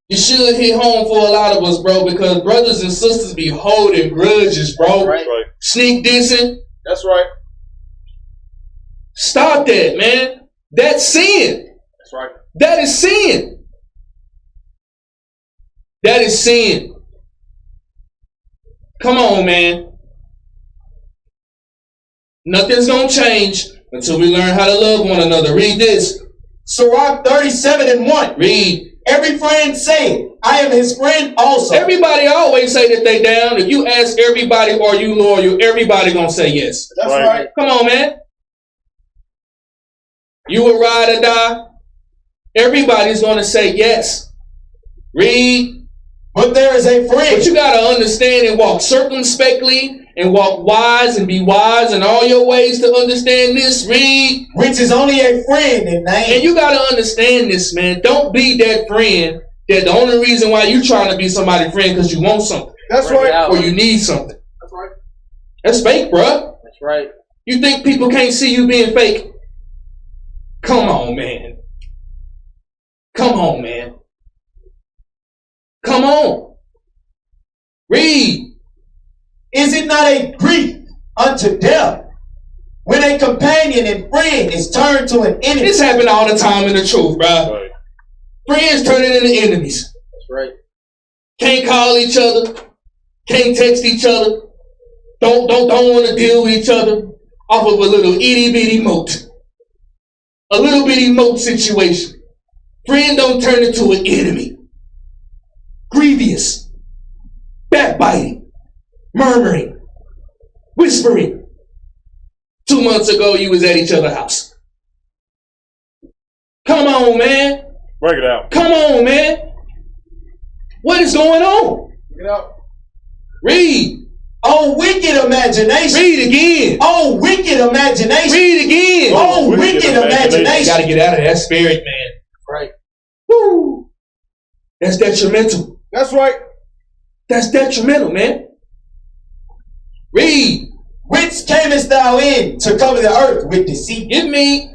S1: You should hit home for a lot of us, bro, because brothers and sisters be holding grudges, bro.
S3: Right.
S4: Right.
S1: Sneak dissing.
S4: That's right.
S1: Stop that, man. That's sin.
S4: That's right.
S1: That is sin. That is sin. Come on, man. Nothing's going to change until we learn how to love one another. Read this.
S2: Sirach 37:1.
S1: Read.
S2: Every friend said, I am his friend also.
S1: Everybody always say that they down. If you ask everybody, are you loyal? Everybody going to say yes.
S4: That's
S3: Right.
S4: right.
S1: Come on, man. You will ride or die. Everybody's going to say yes. Read.
S2: But there is a friend.
S1: But you got to understand and walk circumspectly and walk wise and be wise in all your ways to understand this. Read.
S2: Which is only a friend in name.
S1: And you got to understand this, man. Don't be that friend that the only reason why you trying to be somebody's friend because you want something
S4: That's
S3: Bring it
S4: right.
S3: out.
S1: or you need something.
S4: That's right.
S1: That's fake, bruh.
S3: That's right.
S1: You think people can't see you being fake? Come on, man. Come on, man. Come on. Read.
S2: Is it not a grief unto death when a companion and friend is turned to an enemy?
S1: This happen all the time in the truth, bruh.
S4: Right.
S1: Friends turning into enemies.
S3: That's right.
S1: Can't call each other. Can't text each other. Don't want to deal with each other off of a little itty bitty moat. A little bitty moat situation. Friend don't turn into an enemy. Grievous. Backbiting. Murmuring. Whispering. 2 months ago you was at each other's house. Come on, man.
S4: Break it out.
S1: Come on, man. What is going on?
S4: Get out.
S1: Read.
S2: Oh, wicked imagination.
S1: Read again.
S2: Oh, wicked imagination.
S1: Read again.
S2: Oh,
S4: wicked
S2: wicked
S1: You
S2: imagination.
S1: gotta get out of that spirit, man.
S3: Right.
S1: Woo. That's detrimental.
S4: That's right.
S1: That's detrimental, man. Read.
S2: Whence camest thou in to cover the earth with deceit?
S1: Give me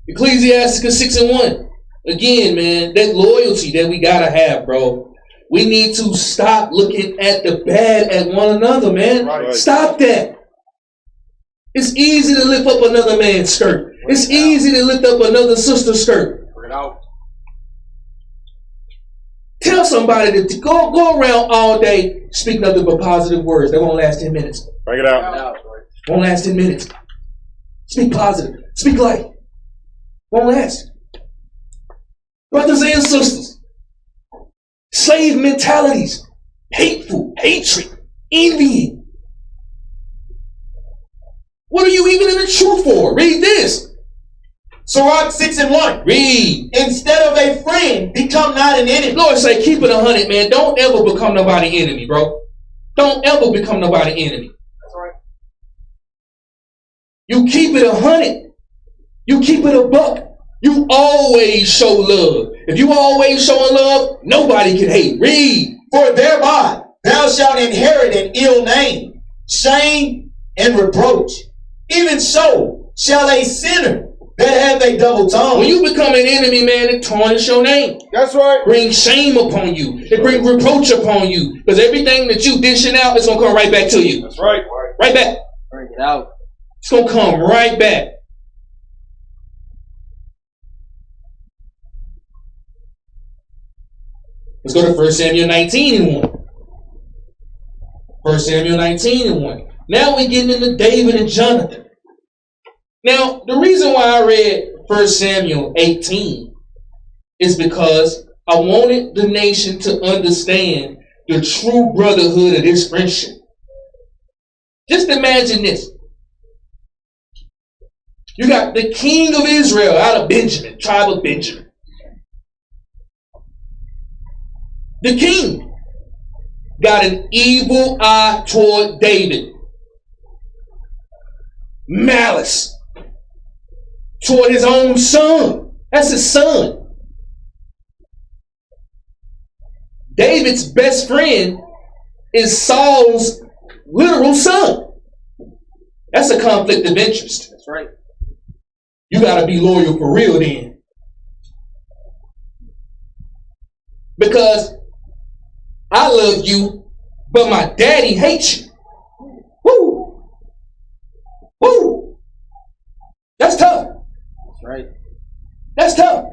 S1: Ecclesiastes 6:1. Again, man, that loyalty that we gotta have, bro. We need to stop looking at the bad at one another, man.
S4: Right.
S1: Stop that. It's easy to lift up another man's skirt. It's easy to lift up another sister's skirt.
S4: Bring it out.
S1: Tell somebody to go around all day speaking nothing but positive words. They won't last 10 minutes.
S4: Bring it out.
S3: Out.
S1: Won't last 10 minutes. Speak positive. Speak life. Won't last. Brothers and sisters, slave mentalities, hateful, hatred, envying. What are you even in the truth for? Read this.
S2: Sirach 6:1.
S1: Read.
S2: Instead of a friend, become not an enemy.
S1: Lord say, keep it 100, man. Don't ever become nobody enemy, bro. Don't ever become nobody enemy.
S4: That's right.
S1: You keep it 100. You keep it a buck. You always show love. If you always showing love, nobody can hate. Read.
S2: For thereby thou shalt inherit an ill name, shame, and reproach. Even so shall a sinner that hath a double tongue.
S1: When you become an enemy, man, it tarnishes your name.
S4: That's right.
S1: Bring shame upon you. It bring reproach upon you. Because everything that you dishing out is going to come right back to you.
S4: That's right.
S1: Right back.
S3: Bring it out.
S1: It's going to come right back. Let's go to 1 Samuel 19:1. 1 Samuel 19:1. Now we're getting into David and Jonathan. Now, the reason why I read 1 Samuel 18 is because I wanted the nation to understand the true brotherhood of this friendship. Just imagine this. You got the king of Israel out of Benjamin, tribe of Benjamin. The king got an evil eye toward David. Malice toward his own son. That's his son. David's best friend is Saul's literal son. That's a conflict of interest.
S3: That's right.
S1: You got to be loyal for real then. Because I love you, but my daddy hates you. Woo! Woo! That's tough.
S3: That's right.
S1: That's tough.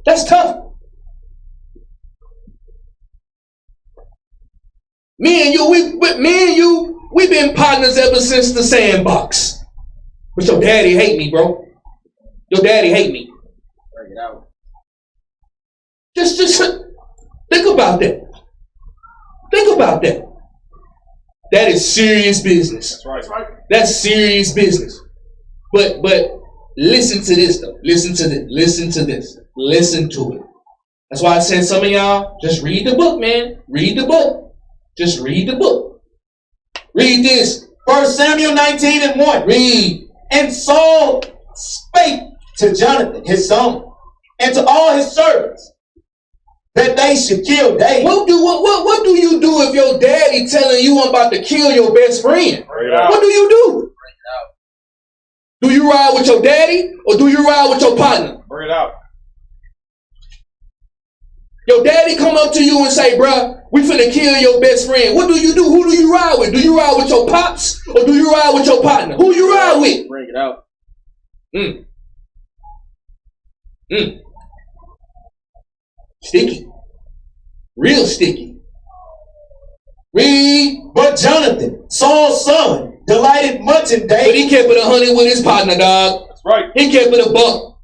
S1: That's tough. Me and you, we've been partners ever since the sandbox. But your daddy hate me, bro. Your daddy hate me.
S3: Bring it out.
S1: Just think about that. Think about that. That is serious business.
S4: That's right.
S1: That's serious business. But listen to this though. Listen to this. Listen to this. Listen to it. That's why I said some of y'all just read the book, man. Read the book. Just read the book. Read this.
S2: 1 Samuel 19:1.
S1: Read.
S2: And Saul spake to Jonathan, his son, and to all his servants, that they should kill David.
S1: What do you do if your daddy telling you I'm about to kill your best friend?
S4: Bring it out.
S1: What do you do?
S3: Bring it out.
S1: Do you ride with your daddy or do you ride with your partner?
S4: Bring it out.
S1: Your daddy come up to you and say, bruh, we finna kill your best friend. What do you do? Who do you ride with? Do you ride with your pops or do you ride with your partner? Who you ride with?
S3: Bring it out.
S1: Sticky. Real sticky. Read.
S2: But Jonathan, Saul's son, delighted much in
S1: But
S2: David.
S1: he kept it 100 with his partner, dog.
S4: That's right.
S1: He kept it a buck.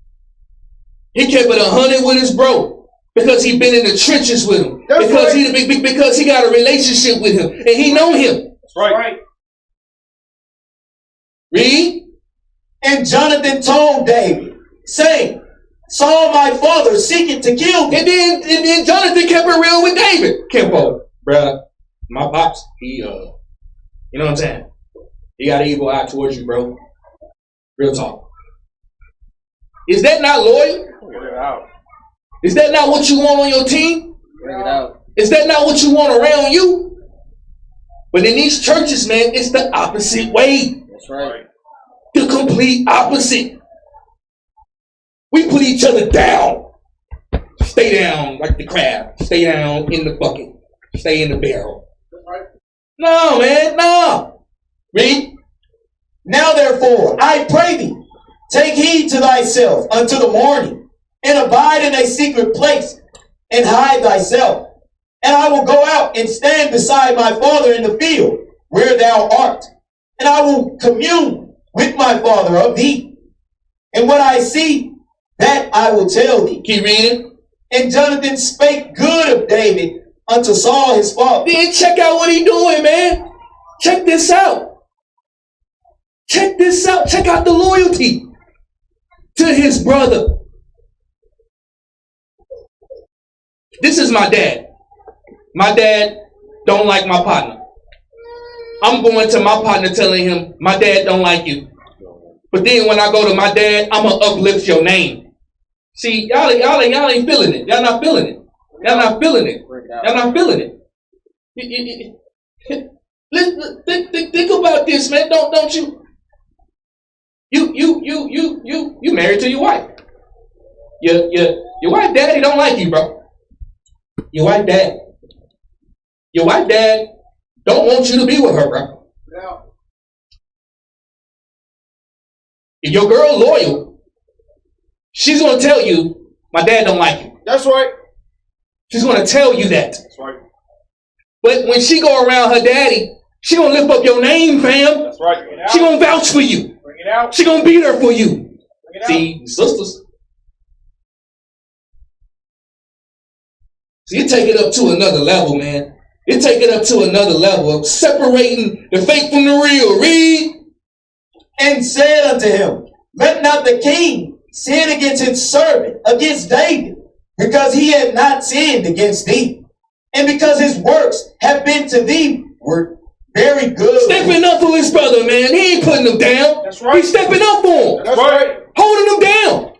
S1: He kept it 100 with his bro. Because he been in the trenches with him.
S4: That's
S1: Because
S4: right.
S1: because he got a relationship with him. And he know him.
S4: That's right.
S1: Read.
S2: And Jonathan told David, saying, Saul my father seeketh to kill thee.
S1: And then Jonathan kept it real with David. Kimbo, bruh, my pops, he you know what I'm saying? He got an evil eye towards you, bro. Real talk. Is that not loyal?
S4: Bring it out.
S1: Is that not what you want on your team?
S3: Bring it out.
S1: Is that not what you want around you? But in these churches, man, it's the opposite way.
S3: That's right.
S1: The complete opposite. We put each other down. Stay down like the crab. Stay down in the bucket. Stay in the barrel. No, man, no. Read.
S2: Now therefore, I pray thee, take heed to thyself unto the morning, and abide in a secret place, and hide thyself. And I will go out and stand beside my father in the field, where thou art, and I will commune with my father of thee. And what I see, that I will tell thee.
S1: Keep reading.
S2: And Jonathan spake good of David unto Saul his father.
S1: Then check out what he doing, man. Check this out. Check this out. Check out the loyalty to his brother. This is my dad. My dad don't like my partner. I'm going to my partner telling him, my dad don't like you. But then when I go to my dad, I'm going to uplift your name. See, y'all ain't feeling it. Y'all not feeling it. Y'all not feeling it. Y'all not feeling it. Think about this, man. Don't you? You married to your wife. Your wife daddy don't like you, bro. Your wife dad don't want you to be with her, bro.
S4: Yeah.
S1: If your girl loyal, she's gonna tell you, my dad don't like you.
S4: That's right.
S1: She's gonna tell you that.
S4: That's right.
S1: But when she go around her daddy, she gonna lift up your name, fam.
S4: That's right. Bring it out.
S1: She gonna vouch for you.
S4: Bring it out.
S1: She gonna be there for you.
S4: Bring it out.
S1: See, sisters. See, you take it up to another level, man. You take it up to another level of separating the fake from the real. Read.
S2: And said unto him, let not the king sin against his servant, against David, because he had not sinned against thee, and because his works have been to thee were very good.
S1: Stepping up for his brother, man. He ain't putting him down.
S4: That's right.
S1: He's stepping up for him.
S4: That's right.
S1: Holding him down.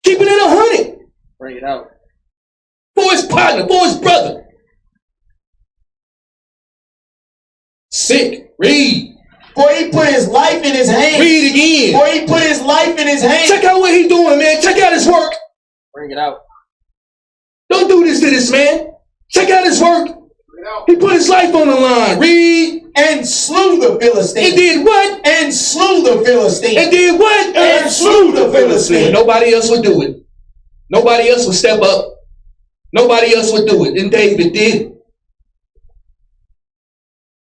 S1: Keeping it 100
S3: Bring it out.
S1: for his partner, for his brother. Sick. Read.
S2: For he put his life in his hand.
S1: Read again.
S2: For he put his life in his hand.
S1: Check out what he doing, man. Check out his work.
S3: Bring it out.
S1: Don't do this to this man. Check out his work.
S4: Bring it out.
S1: He put his life on the line. Read.
S2: And slew the Philistine.
S1: And did what?
S2: And slew the Philistine.
S1: And did what?
S2: And slew the Philistine.
S1: Nobody else would do it. Nobody else would step up. Nobody else would do it. And David did.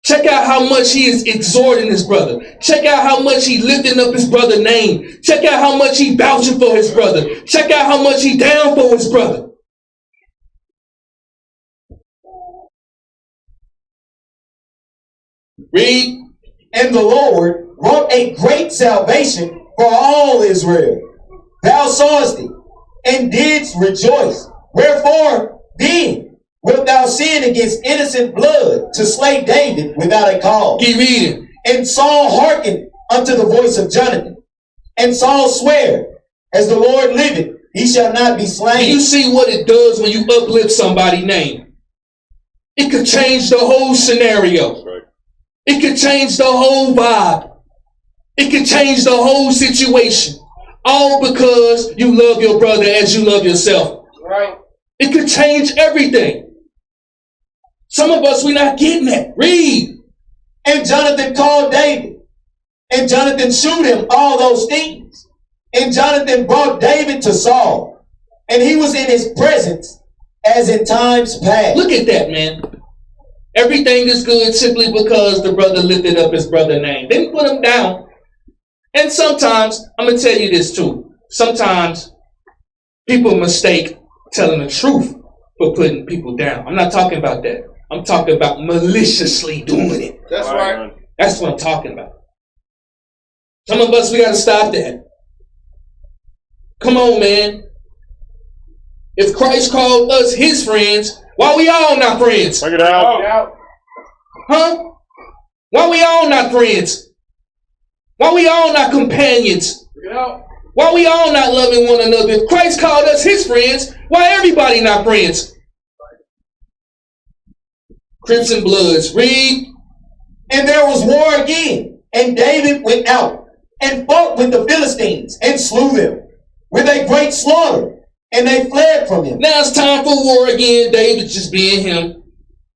S1: Check out how much he is exhorting his brother. Check out how much he lifting up his brother's name. Check out how much he vouching for his brother. Check out how much he down for his brother. Read.
S2: And the Lord wrought a great salvation for all Israel. Thou sawest it, and didst rejoice. Wherefore then wilt thou sin against innocent blood to slay David without a cause?
S1: Keep reading.
S2: And Saul hearkened unto the voice of Jonathan. And Saul sware, as the Lord liveth, he shall not be
S1: Do you
S2: slain.
S1: see what it does when you uplift somebody's name? It could change the whole scenario. It could change the whole vibe. It could change the whole situation. All because you love your brother as you love yourself.
S4: Right.
S1: It could change everything. Some of us, we're not getting that. Read.
S2: And Jonathan called David. And Jonathan shewed him all those things. And Jonathan brought David to Saul. And he was in his presence as in times past.
S1: Look at that, man. Everything is good simply because the brother lifted up his brother's name. Didn't put him down. And sometimes, I'm going to tell you this too. Sometimes people mistake telling the truth for putting people down. I'm not talking about that. I'm talking about maliciously doing it.
S4: That's right.
S1: That's what I'm talking about. Some of us, we got to stop that. Come on, man. If Christ called us his friends, why we all not friends?
S5: Bring it out.
S4: Bring it out.
S1: Huh? Why we all not friends? Why we all not companions?
S4: Bring it out.
S1: Why we all not loving one another? If Christ called us his friends, why everybody not friends? Crips and Bloods. Read.
S2: And there was war again. And David went out and fought with the Philistines and slew them with a great slaughter. And they fled from him.
S1: Now it's time for war again. David just being him.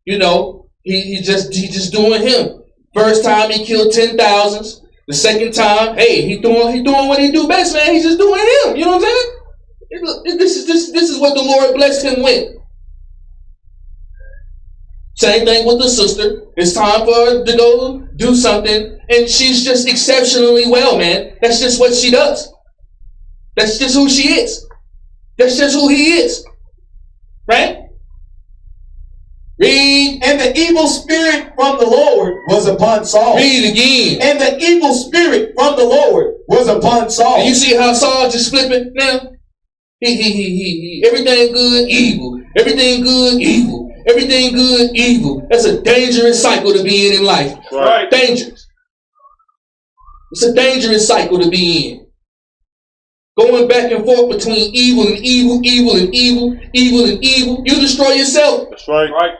S1: You know, he just doing him. First time he killed 10,000s. The second time, hey, he doing what he do best, man. He's just doing him. You know what I'm saying? This is what the Lord blessed him with. Same thing with the sister. It's time for her to go do something, and she's just exceptionally well, man. That's just what she does. That's just who she is. That's just who he is. Right? Read.
S2: And the evil spirit from the Lord was upon Saul.
S1: Read again.
S2: And the evil spirit from the Lord was upon Saul.
S1: And you see how Saul just flipping now? He. Everything good, evil. Everything good, evil. Everything good, evil. That's a dangerous cycle to be in life.
S4: Right.
S1: Dangerous. It's a dangerous cycle to be in. Going back and forth between evil and evil, evil and evil, evil and evil. You destroy yourself.
S4: That's right. Right.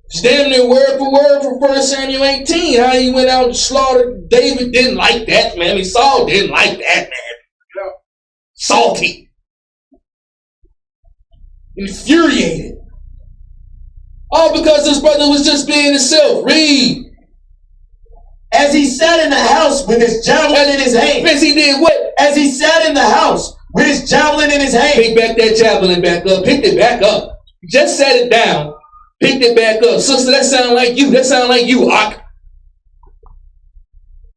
S1: It's damn near word for word from 1 Samuel 18. How he went out and slaughtered David. Didn't like that, man. I mean, Saul didn't like that, man. Salty. Infuriated. All because his brother was just being himself. Read.
S2: As he sat in the house with his javelin in his hand.
S1: As he did what?
S2: As he sat in the house with his javelin in his hand.
S1: Pick back that javelin back up. Picked it back up. Just set it down. Picked it back up. Sister, that sound like you. That sound like you, Ak.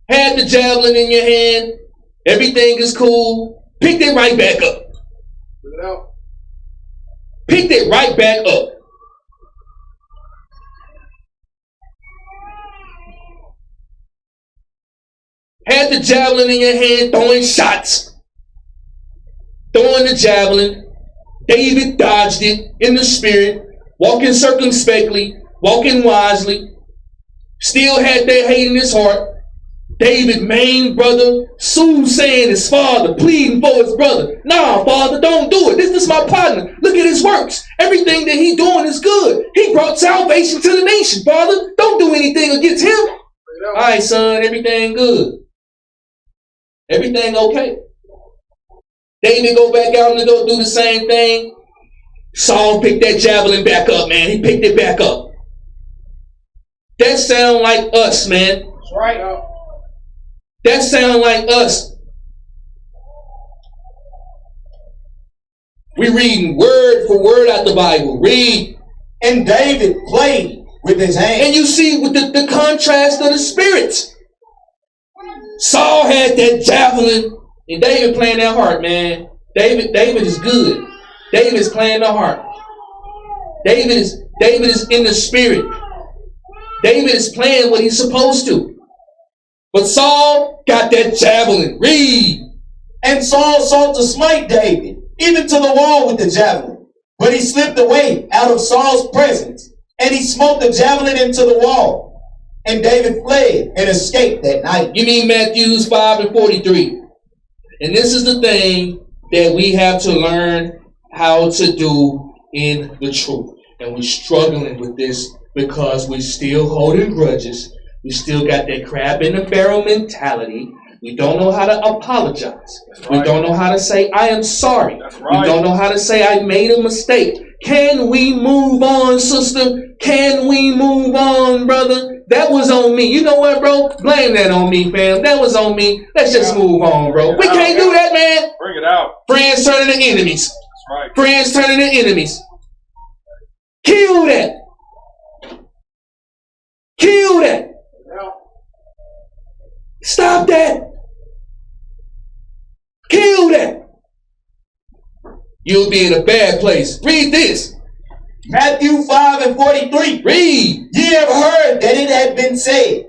S1: Had the javelin in your hand. Everything is cool. Picked it right back up.
S4: Bring it out.
S1: Picked it right back up. Had the javelin in your hand, throwing shots. Throwing the javelin. David dodged it in the spirit. Walking circumspectly. Walking wisely. Still had that hate in his heart. David, main brother, soothsaying his father, pleading for his brother. Nah, father, don't do it. This is my partner. Look at his works. Everything that he doing is good. He brought salvation to the nation, father. Don't do anything against him. All right, son, everything good. Everything okay. David go back out and go do the same thing. Saul picked that javelin back up, man. He picked it back up. That sound like us, man.
S4: That's right.
S1: That sound like us. We reading word for word out the Bible. Read.
S2: And David played with his hand.
S1: And you see with the contrast of the spirits. Saul had that javelin. And David playing that harp, man. David is good. David is playing the harp. David is in the spirit. David is playing what he's supposed to. But Saul got that javelin. Read.
S2: And Saul sought to smite David, even to the wall with the javelin. But he slipped away out of Saul's presence, and he smote the javelin into the wall. And David fled and escaped that night.
S1: You mean Matthew 5:43. And this is the thing that we have to learn how to do in the truth. And we're struggling with this because we're still holding grudges. We still got that crab in the barrel mentality. We don't know how to apologize.
S4: Right.
S1: We don't know how to say, I am sorry.
S4: That's right.
S1: We don't know how to say, I made a mistake. Can we move on, sister? Can we move on, brother? That was on me. You know what, bro? Blame that on me, fam. That was on me. Let's just move on, bro. We can't do that, man.
S4: Bring it out.
S1: Friends turning to enemies.
S4: That's right.
S1: Friends turning to enemies. Kill that. Kill that. Stop that. Kill that. You'll be in a bad place. Read this.
S2: Matthew 5:43.
S1: Read.
S2: Ye have heard that it had been said,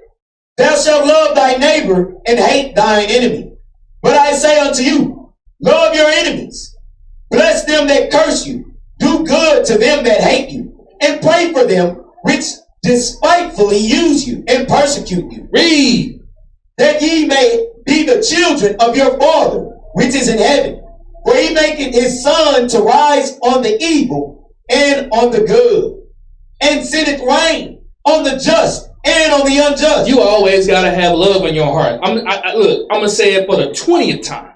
S2: Thou shalt love thy neighbor and hate thine enemy. But I say unto you, love your enemies. Bless them that curse you. Do good to them that hate you. And pray for them which despitefully use you and persecute you.
S1: Read.
S2: That ye may be the children of your Father which is in heaven. For he maketh his sun to rise on the evil and on the good, and sendeth rain on the just and on the unjust.
S1: You always got to have love in your heart. Look, I'm going to say it for the 20th time.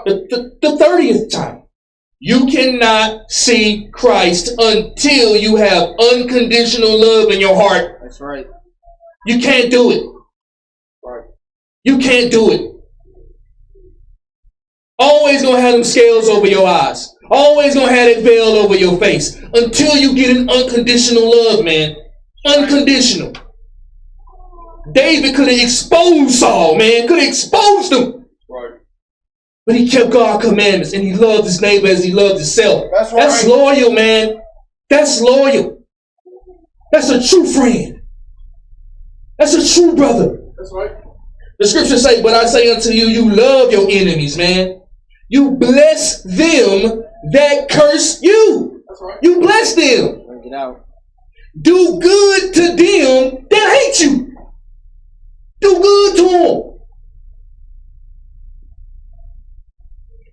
S1: The 30th time. You cannot see Christ until you have unconditional love in your heart.
S3: That's right.
S1: You can't do it.
S3: Right.
S1: You can't do it. Always going to have them scales over your eyes. Always gonna have that veil over your face until you get an unconditional love, man. Unconditional. David could have exposed Saul, man. Could have exposed him.
S4: Right.
S1: But he kept God's commandments and he loved his neighbor as he loved himself.
S4: That's right.
S1: That's loyal, man. That's loyal. That's a true friend. That's a true brother.
S4: That's right.
S1: The scriptures say, but I say unto you, you love your enemies, man. You bless them that curse you.
S4: That's right.
S1: You bless them.
S3: Bring it out.
S1: Do good to them that hate you. Do good to them.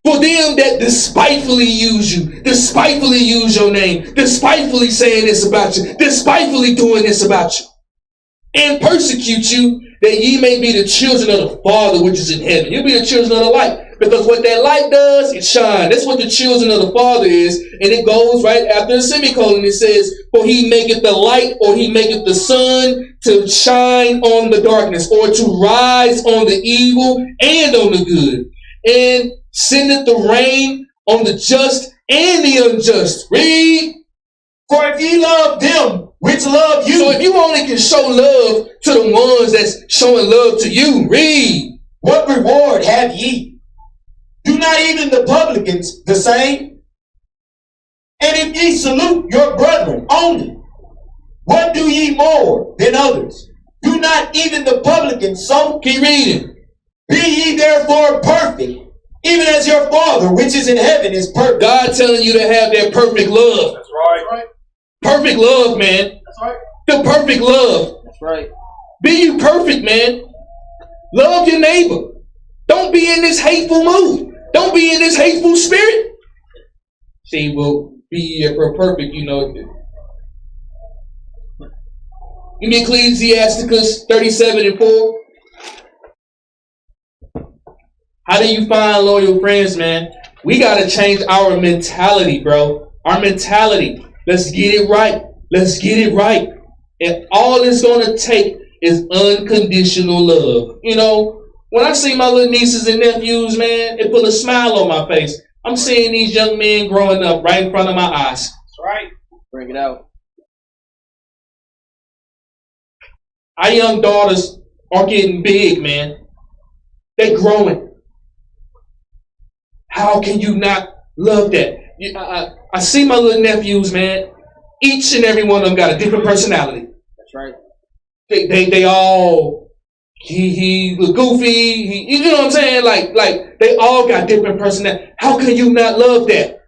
S1: For them that despitefully use you, despitefully use your name, despitefully saying this about you, despitefully doing this about you, and persecute you, that ye may be the children of the Father which is in heaven. You'll be the children of the light. Because what that light does, it shines. That's what the children of the Father is. And it goes right after the semicolon. It says, for he maketh the light, or he maketh the sun to shine on the darkness, or to rise on the evil and on the good. And sendeth the rain on the just and the unjust. Read.
S2: For if ye love them which love you.
S1: So if you only can show love to the ones that's showing love to you, read.
S2: What reward have ye? Do not even the publicans the same? And if ye salute your brethren only, what do ye more than others? Do not even the publicans so?
S1: Keep reading.
S2: Be ye therefore perfect, even as your Father which is in heaven is perfect.
S1: God telling you to have that perfect love.
S4: That's right. That's right.
S1: Perfect love, man.
S4: That's right.
S1: The perfect love.
S3: That's right.
S1: Be you perfect, man. Love your neighbor. Don't be in this hateful mood. Don't be in this hateful spirit. See, well, be perfect, you know. Give me Ecclesiasticus 37:4. How do you find loyal friends, man? We got to change our mentality, bro. Our mentality. Let's get it right. Let's get it right. And all it's going to take is unconditional love. You know, when I see my little nieces and nephews, man, it put a smile on my face. I'm seeing these young men growing up right in front of my eyes.
S4: That's right.
S3: Bring it out.
S1: Our young daughters are getting big, man. They're growing. How can you not love that? I see my little nephews, man. Each and every one of them got a different personality.
S3: That's right.
S1: They all he was goofy. You know what I'm saying? Like they all got different personality. How can you not love that?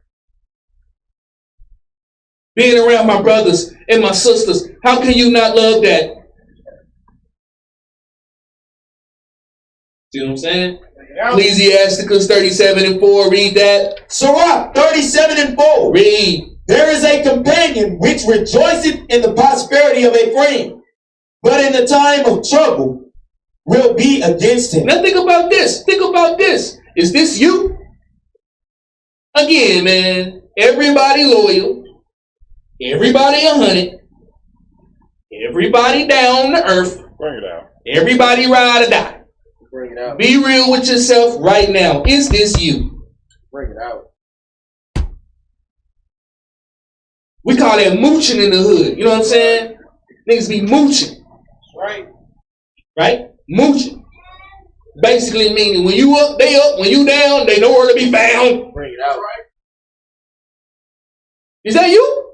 S1: Being around my brothers and my sisters, how can you not love that? See what I'm saying? Ecclesiasticus 37:4. Read that.
S2: Sirach 37:4.
S1: Read.
S2: There is a companion which rejoiceth in the prosperity of a friend, but in the time of trouble will be against him.
S1: Now think about this. Think about this. Is this you? Again, man, everybody loyal. Everybody 100. Everybody down to earth.
S4: Bring it out.
S1: Everybody ride or die.
S3: Bring it out.
S1: Be real with yourself right now. Is this you?
S3: Bring it out.
S1: We call that mooching in the hood. You know what I'm saying? Niggas be mooching.
S4: Right.
S1: Right? Mooching. Basically meaning when you up, they up. When you down, they nowhere to be found.
S3: Bring it out.
S4: Right.
S1: Is that you?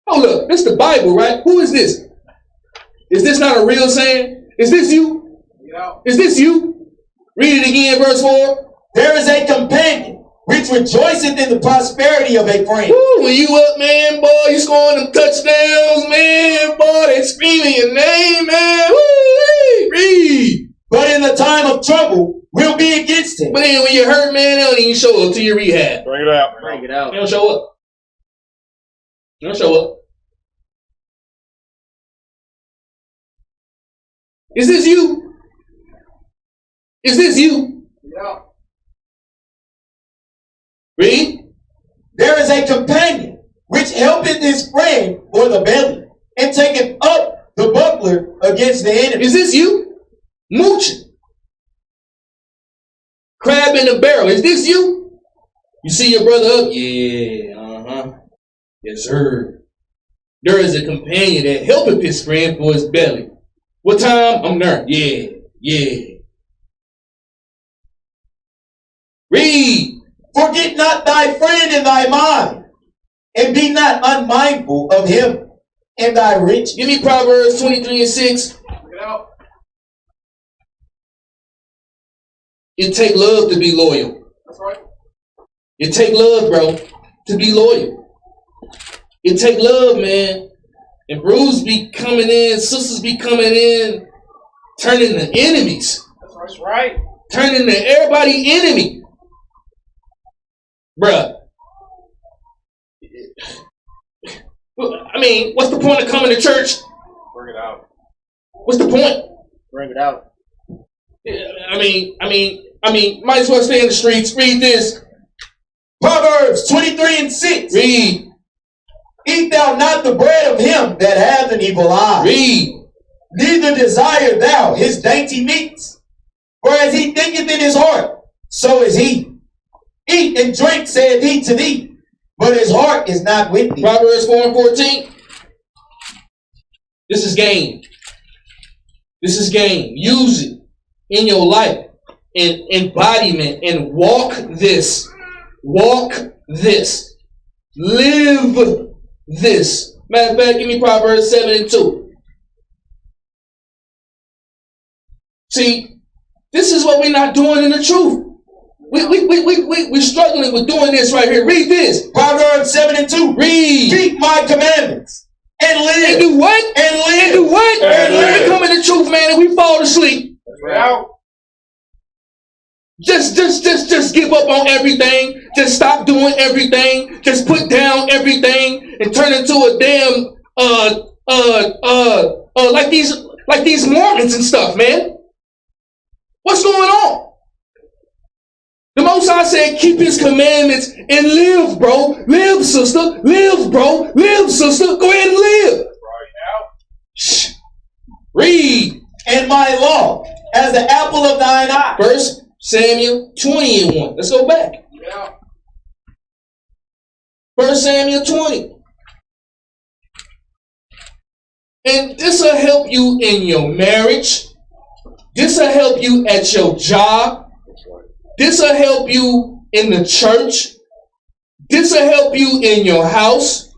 S1: Oh look, this is the Bible, right? Who is this? Is this not a real saying? Is this you?
S4: Bring it out.
S1: Is this you? Read it again, verse 4.
S2: There is a companion which rejoiceth in the prosperity of a friend.
S1: Woo, when you up, man, boy, you scoring them touchdowns, man, boy, they screaming your name, man. Woo, read.
S2: But in the time of trouble will be against him.
S1: But then when you hurt, man, they don't even show up to your rehab.
S4: Bring it out.
S3: Bring it out.
S1: They don't show up. They don't show up. Is this you? Is this you?
S4: Bring it out.
S1: Read.
S2: There is a companion which helpeth his friend for the belly, and taketh up the buckler against the enemy.
S1: Is this you? Mooching. Crab in the barrel. Is this you? You see your brother up? Yeah, yes, sir. There is a companion that helpeth his friend for his belly. What time? I'm there. Yeah. Read.
S2: Forget not thy friend in thy mind, and be not unmindful of him in thy riches.
S1: Give me Proverbs 23:6.
S4: Bring it out.
S1: It take love to be loyal.
S4: That's right.
S1: It take love, bro, to be loyal. It take love, man. And bros be coming in, sisters be coming in, turning to enemies.
S4: That's right.
S1: Turning to everybody enemy. Bruh. I mean, what's the point of coming to church?
S4: Bring it out.
S1: What's the point?
S3: Bring it out.
S1: I mean, might as well stay in the streets. Read this.
S2: Proverbs 23:6.
S1: Read.
S2: Eat thou not the bread of him that hath an evil eye.
S1: Read.
S2: Neither desire thou his dainty meats. For as he thinketh in his heart, so is he. Eat and drink, saith he to thee, but his heart is not with thee.
S1: Proverbs 4:14. This is game. This is game. Use it in your life, in embodiment, and walk this. Walk this. Live this. Matter of fact, give me Proverbs 7:2. See, this is what we're not doing in the truth. We're struggling with doing this right here. Read this.
S2: Proverbs 7:2.
S1: Read.
S2: Keep my commandments and live.
S1: And do what?
S2: And live.
S1: And do what?
S2: And live.
S1: We come in the truth, man, and we fall asleep.
S4: Bring it out.
S1: Just give up on everything. Just stop doing everything. Just put down everything and turn into a damn like these Mormons and stuff, man. What's going on? The Most High said, keep his commandments and live, bro. Live, sister. Live, bro. Live, sister. Go ahead and live.
S4: Right out.
S1: Shh. Read.
S2: And my law as the apple of thine eye.
S1: 1 Samuel 20:1. Let's go back.
S4: Bring it out.
S1: 1 Samuel 20. And this will help you in your marriage. This will help you at your job. This will help you in the church. This will help you in your house.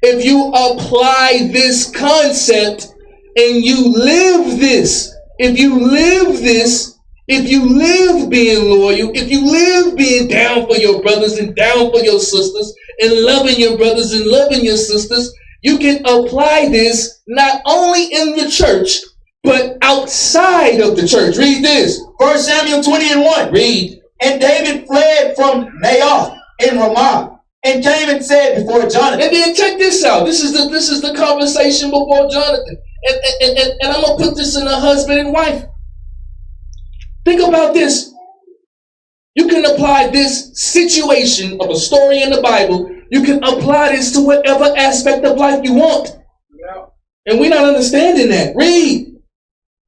S1: If you apply this concept and you live this, if you live this, if you live being loyal, if you live being down for your brothers and down for your sisters and loving your brothers and loving your sisters, you can apply this not only in the church, but outside of the church. Read this.
S2: 1 Samuel 20:1.
S1: Read.
S2: And David fled from Naioth in Ramah and came and said before Jonathan.
S1: And then check this out. This is the conversation before Jonathan. And I'm going to put this in a husband and wife. Think about this. You can apply this situation of a story in the Bible. You can apply this to whatever aspect of life you want.
S4: Bring it out.
S1: And we're not understanding that. Read.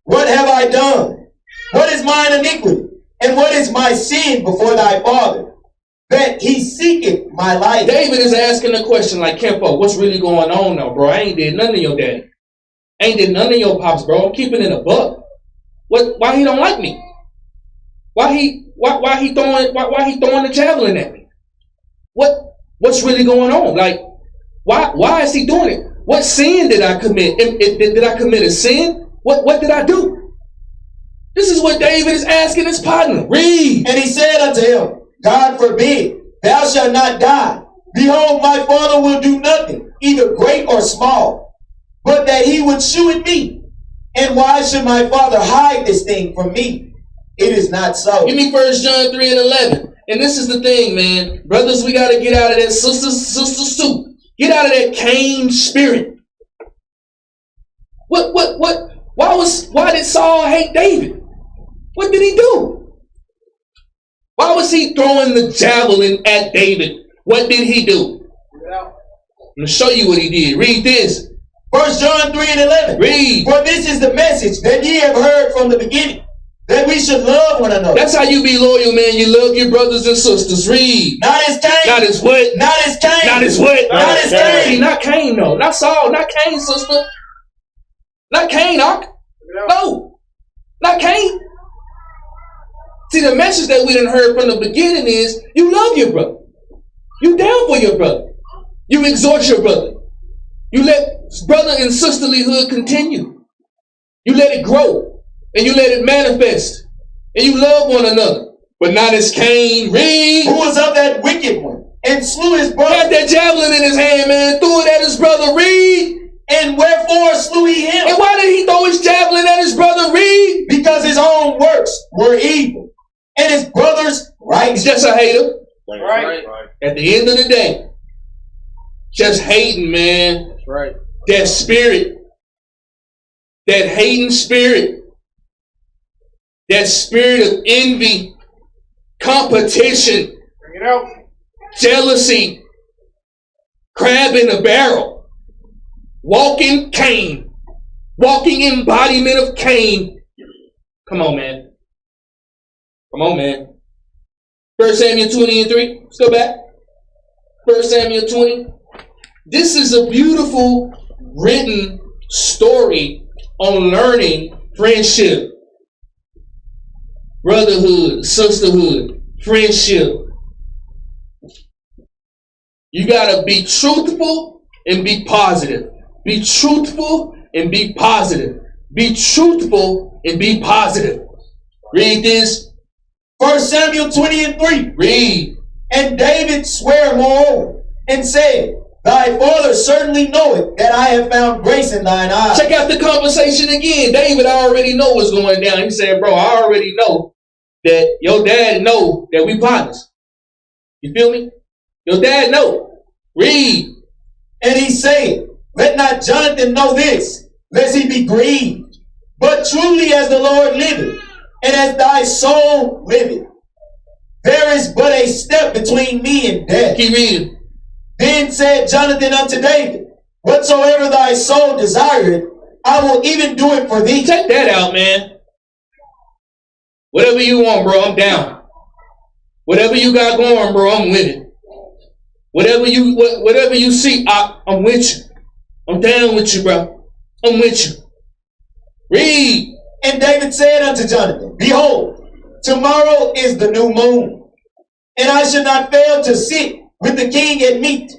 S2: What have I done? What is mine iniquity? And what is my sin before thy father? That he seeketh my life.
S1: David is asking a question like, Kempo, what's really going on now, bro? I ain't did none of your daddy. I ain't did none of your pops, bro. I'm keeping it a buck. Why he don't like me? Why he throwing the javelin at me? What's really going on? Like, why is he doing it? What sin did I commit? Did I commit a sin? What did I do? This is what David is asking his partner. Read.
S2: And he said unto him, God forbid, thou shalt not die. Behold, my father will do nothing, either great or small, but that he would shew it me. And why should my father hide this thing from me? It is not so.
S1: Give me 1 John 3:11. And this is the thing, man. Brothers, we got to get out of that sisters too. Get out of that Cain spirit. Why did Saul hate David? What did he do? Why was he throwing the javelin at David? What did he do?
S4: Bring it out.
S1: I'm going to show you what he did. Read this.
S2: 1 John 3:11.
S1: Read.
S2: For this is the message that ye have heard from the beginning, that we should love one another.
S1: That's how you be loyal, man. You love your brothers and sisters. Read.
S2: Not as Cain.
S1: Not as what?
S2: Not as Cain.
S1: Not as what?
S2: Not as Cain.
S1: See, not Cain, though. Not Saul. Not Cain, sister. Not Cain, no. Not Cain. See, the message that we done heard from the beginning is you love your brother. You down for your brother. You exhort your brother. You let brother and sisterlyhood continue. You let it grow. And you let it manifest. And you love one another. But not as Cain. Read.
S2: Who was of that wicked one and slew his brother.
S1: Had that javelin in his hand, man. Threw it at his brother. Read.
S2: And wherefore slew he him?
S1: And why did he throw his javelin at his brother? Read.
S2: Because his own works were evil. And his brother's right.
S1: He's just a hater.
S4: Right.
S1: At the end of the day. Just hating, man.
S3: That's right.
S1: That spirit. That hating spirit. That spirit of envy. Competition.
S4: Bring it out.
S1: Jealousy. Crab in a barrel. Walking Cain. Walking embodiment of Cain. Come on, man. Come on, man. 1 Samuel 20 and 3. Let's go back. 1 Samuel 20. This is a beautiful written story on learning friendship, brotherhood, sisterhood, friendship. You gotta be truthful and be positive. Be truthful and be positive. Be truthful and be positive. Read this.
S2: 1 Samuel 20 and 3.
S1: Read.
S2: And David sware moreover, and said, Thy father certainly knoweth that I have found grace in thine eyes.
S1: Check out the conversation again. David already know what's going down. He said, bro, I already know that your dad know that we partners. You feel me? Your dad know. Read.
S2: And he said, Let not Jonathan know this, lest he be grieved. But truly as the Lord liveth, and as thy soul liveth, there is but a step between me and death.
S1: Keep reading.
S2: Then said Jonathan unto David, Whatsoever thy soul desireth, I will even do it for thee.
S1: Check that out, man. Whatever you want, bro, I'm down. Whatever you got going, bro, I'm with it. Whatever you see, I'm with you. I'm down with you, bro. I'm with you. Read.
S2: And David said unto Jonathan, Behold, tomorrow is the new moon, and I should not fail to sit with the king at meat.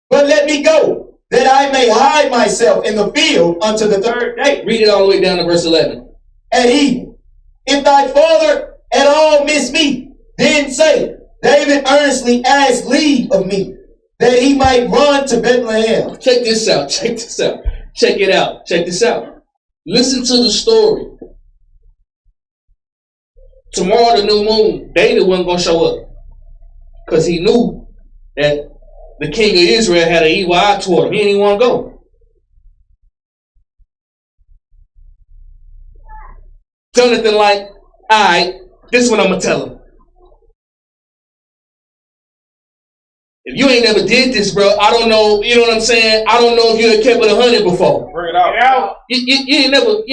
S2: But let me go, that I may hide myself in the field unto the third day.
S1: Read it all the way down to verse 11.
S2: At even. If thy father at all miss me, then say, David earnestly asked leave of me, that he might run to Bethlehem.
S1: Check this out. Check this out. Check it out. Check this out. Listen to the story. Tomorrow, the new moon, David wasn't going to show up. Because he knew that the king of Israel had an evil eye toward him. He didn't even want to go. Jonathan like, all right, this is what I'm going to tell him. If you ain't never did this, bro, I don't know, you know what I'm saying? I don't know if you had kept it 100 before.
S4: Bring it out.
S1: You ain't never,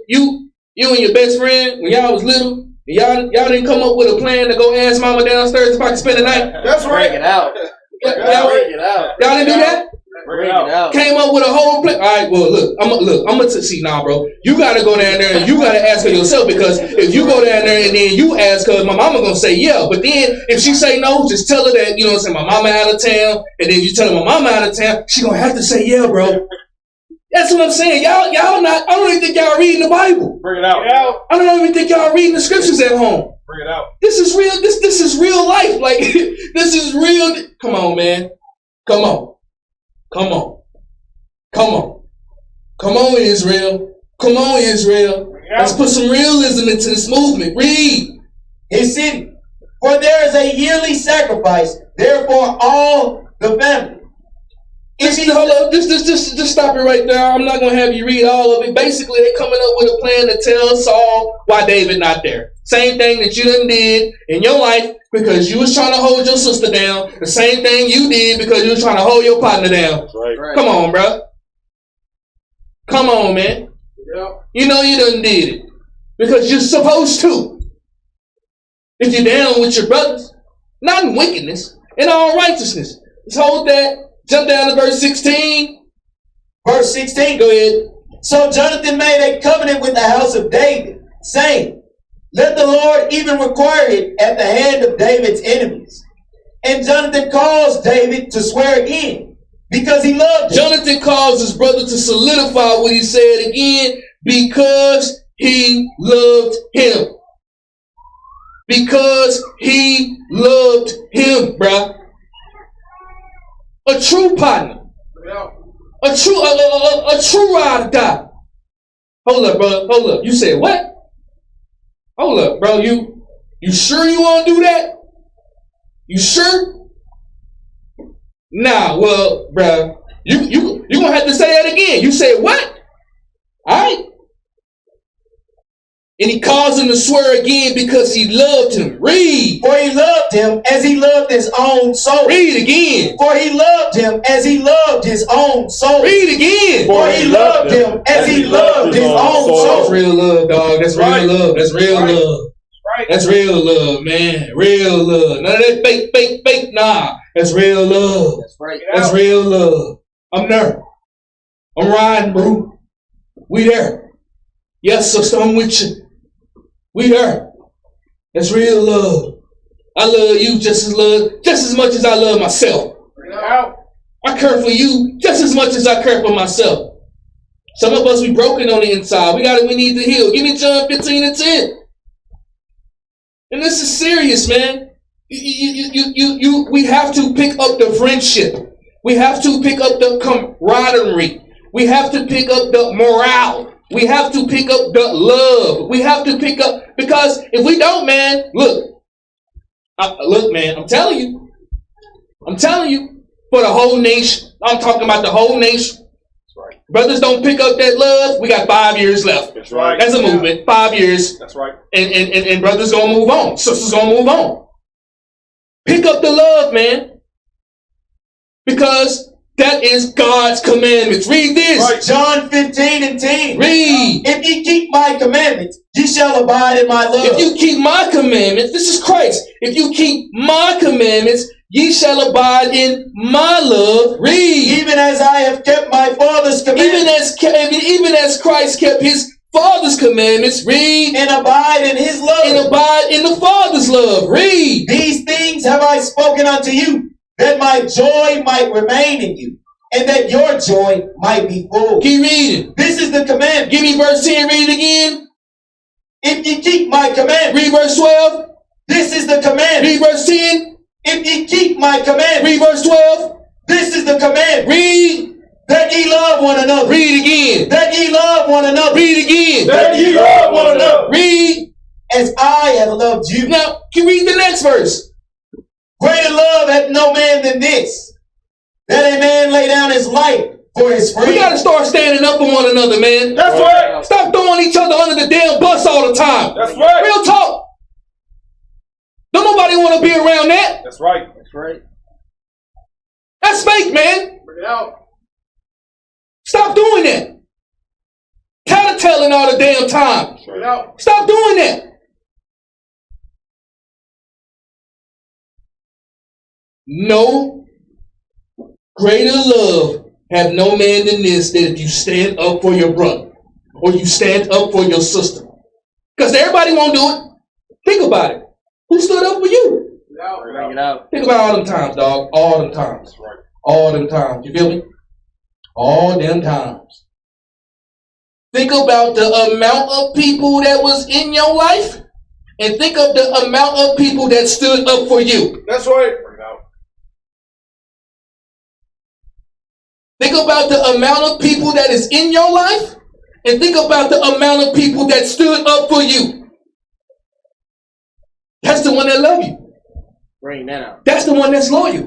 S1: you and your best friend, when y'all was little, y'all didn't come up with a plan to go ask mama downstairs if I could spend the night?
S4: That's right.
S3: Bring it out.
S1: Y'all
S3: Bring it out.
S1: didn't do that?
S4: Bring it out.
S1: Came up with a whole plan. All right, well, look, I'm gonna see now, bro. You gotta go down there and you gotta ask her yourself, because if you go down there and then you ask her, my mama gonna say yeah. But then if she say no, just tell her that, you know what I'm saying, my mama out of town, and then you tell her my mama out of town, she gonna have to say yeah, bro. That's what I'm saying. Y'all not, I don't even think y'all reading the Bible.
S4: Bring it out.
S1: I don't even think y'all reading the scriptures at home.
S4: Bring it out.
S1: This is real. This is real life. Like, this is real. Come on, man. Come on. Come on. Come on. Come on, Israel. Come on, Israel. Let's put some realism into this movement. Read.
S2: His city. For there is a yearly sacrifice, therefore all the family.
S1: Hold up. Just stop it right there. I'm not going to have you read all of it. Basically, they're coming up with a plan to tell Saul why David not there. Same thing that you done did in your life because you was trying to hold your sister down. The same thing you did because you was trying to hold your partner down.
S3: Right.
S1: Come on, bro. Come on, man.
S4: Yep.
S1: You know you done did it. Because you're supposed to. If you're down with your brothers, not in wickedness, in all righteousness. Let's hold that. Jump down to verse 16.
S2: Verse 16.
S1: Go ahead.
S2: So Jonathan made a covenant with the house of David, saying, let the Lord even require it at the hand of David's enemies. And Jonathan caused David to swear again, because he loved him.
S1: Jonathan caused his brother to solidify what he said again, because he loved him. Because he loved him, bruh. A true partner. A true ride or die. Hold up, bro. Hold up. You said what? Hold up, bro. You sure you want to do that? You sure? Nah, well, bro. You gonna have to say that again. You said what? Alright. And he caused him to swear again because he loved him. Read.
S2: For he loved him as he loved his own soul.
S1: Read again.
S2: For he loved him as he loved his own soul.
S1: Read again.
S2: For he loved him as he loved his own soul.
S1: That's real love, dog. That's real love. That's real love.
S4: Right.
S1: That's real love, man. Real love. None of that fake. Nah. That's real love.
S3: That's right.
S1: That's real love. I'm there. I'm riding, bro. We there. Yes, sister, I'm with you. We there. That's real love. I love you just as much as I love myself.
S4: Bring it out.
S1: I care for you just as much as I care for myself. Some of us, we broken on the inside. We need to heal. Give me John 15:10. And this is serious, man. We have to pick up the friendship. We have to pick up the camaraderie. We have to pick up the morale. We have to pick up the love. We have to pick up, because if we don't, man, look, man, I'm telling you, for the whole nation. I'm talking about the whole nation.
S3: That's right.
S1: Brothers don't pick up that love. We got 5 years left.
S4: That's right.
S1: That's a movement. 5 years.
S4: That's right.
S1: And brothers gonna move on. Sisters gonna move on. Pick up the love, man. Because that is God's commandments. Read this.
S2: Right. John 15:10.
S1: Read.
S2: If ye keep my commandments, ye shall abide in my love.
S1: If you keep my commandments, this is Christ. If you keep my commandments, ye shall abide in my love. Read.
S2: Even as I have kept my Father's commandments.
S1: Even as Christ kept his Father's commandments. Read.
S2: And abide in his love.
S1: And abide in the Father's love. Read.
S2: These things have I spoken unto you, that my joy might remain in you, and that your joy might be full.
S1: Keep reading.
S2: This is the commandment.
S1: Give me verse 10. Read it again.
S2: If ye keep my commandment.
S1: Read verse 12.
S2: This is the commandment.
S1: Read verse 10.
S2: If ye keep my commandment.
S1: Read verse 12.
S2: This is the commandment.
S1: Read.
S2: That ye love one another.
S1: Read again.
S2: That ye love one another.
S1: Read again.
S4: That ye love one another.
S1: Read.
S2: As I have loved you.
S1: Now, can you read the next verse?
S2: Greater love hath no man than this, that a man lay down his life for his friend.
S1: We got to start standing up for one another, man.
S4: That's right.
S1: Stop throwing each other under the damn bus all the time.
S4: That's right.
S1: Real talk. Don't nobody want to be around that.
S4: That's right.
S3: That's right.
S1: That's fake, man.
S4: Bring it out.
S1: Stop doing that. Tattling all the damn time.
S4: Bring it out.
S1: Stop doing that. No greater love have no man than this, that if you stand up for your brother or you stand up for your sister. Because everybody won't do it. Think about it. Who stood up for you?
S3: Bring it out.
S1: Think about all them times, dog. All them times.
S4: That's right.
S1: All them times. You feel me? All them times. Think about the amount of people that was in your life, and think of the amount of people that stood up for you.
S4: That's right. Bring it out.
S1: Think about the amount of people that is in your life, and think about the amount of people that stood up for you. That's the one that love you.
S3: Bring that out.
S1: That's the one that's loyal.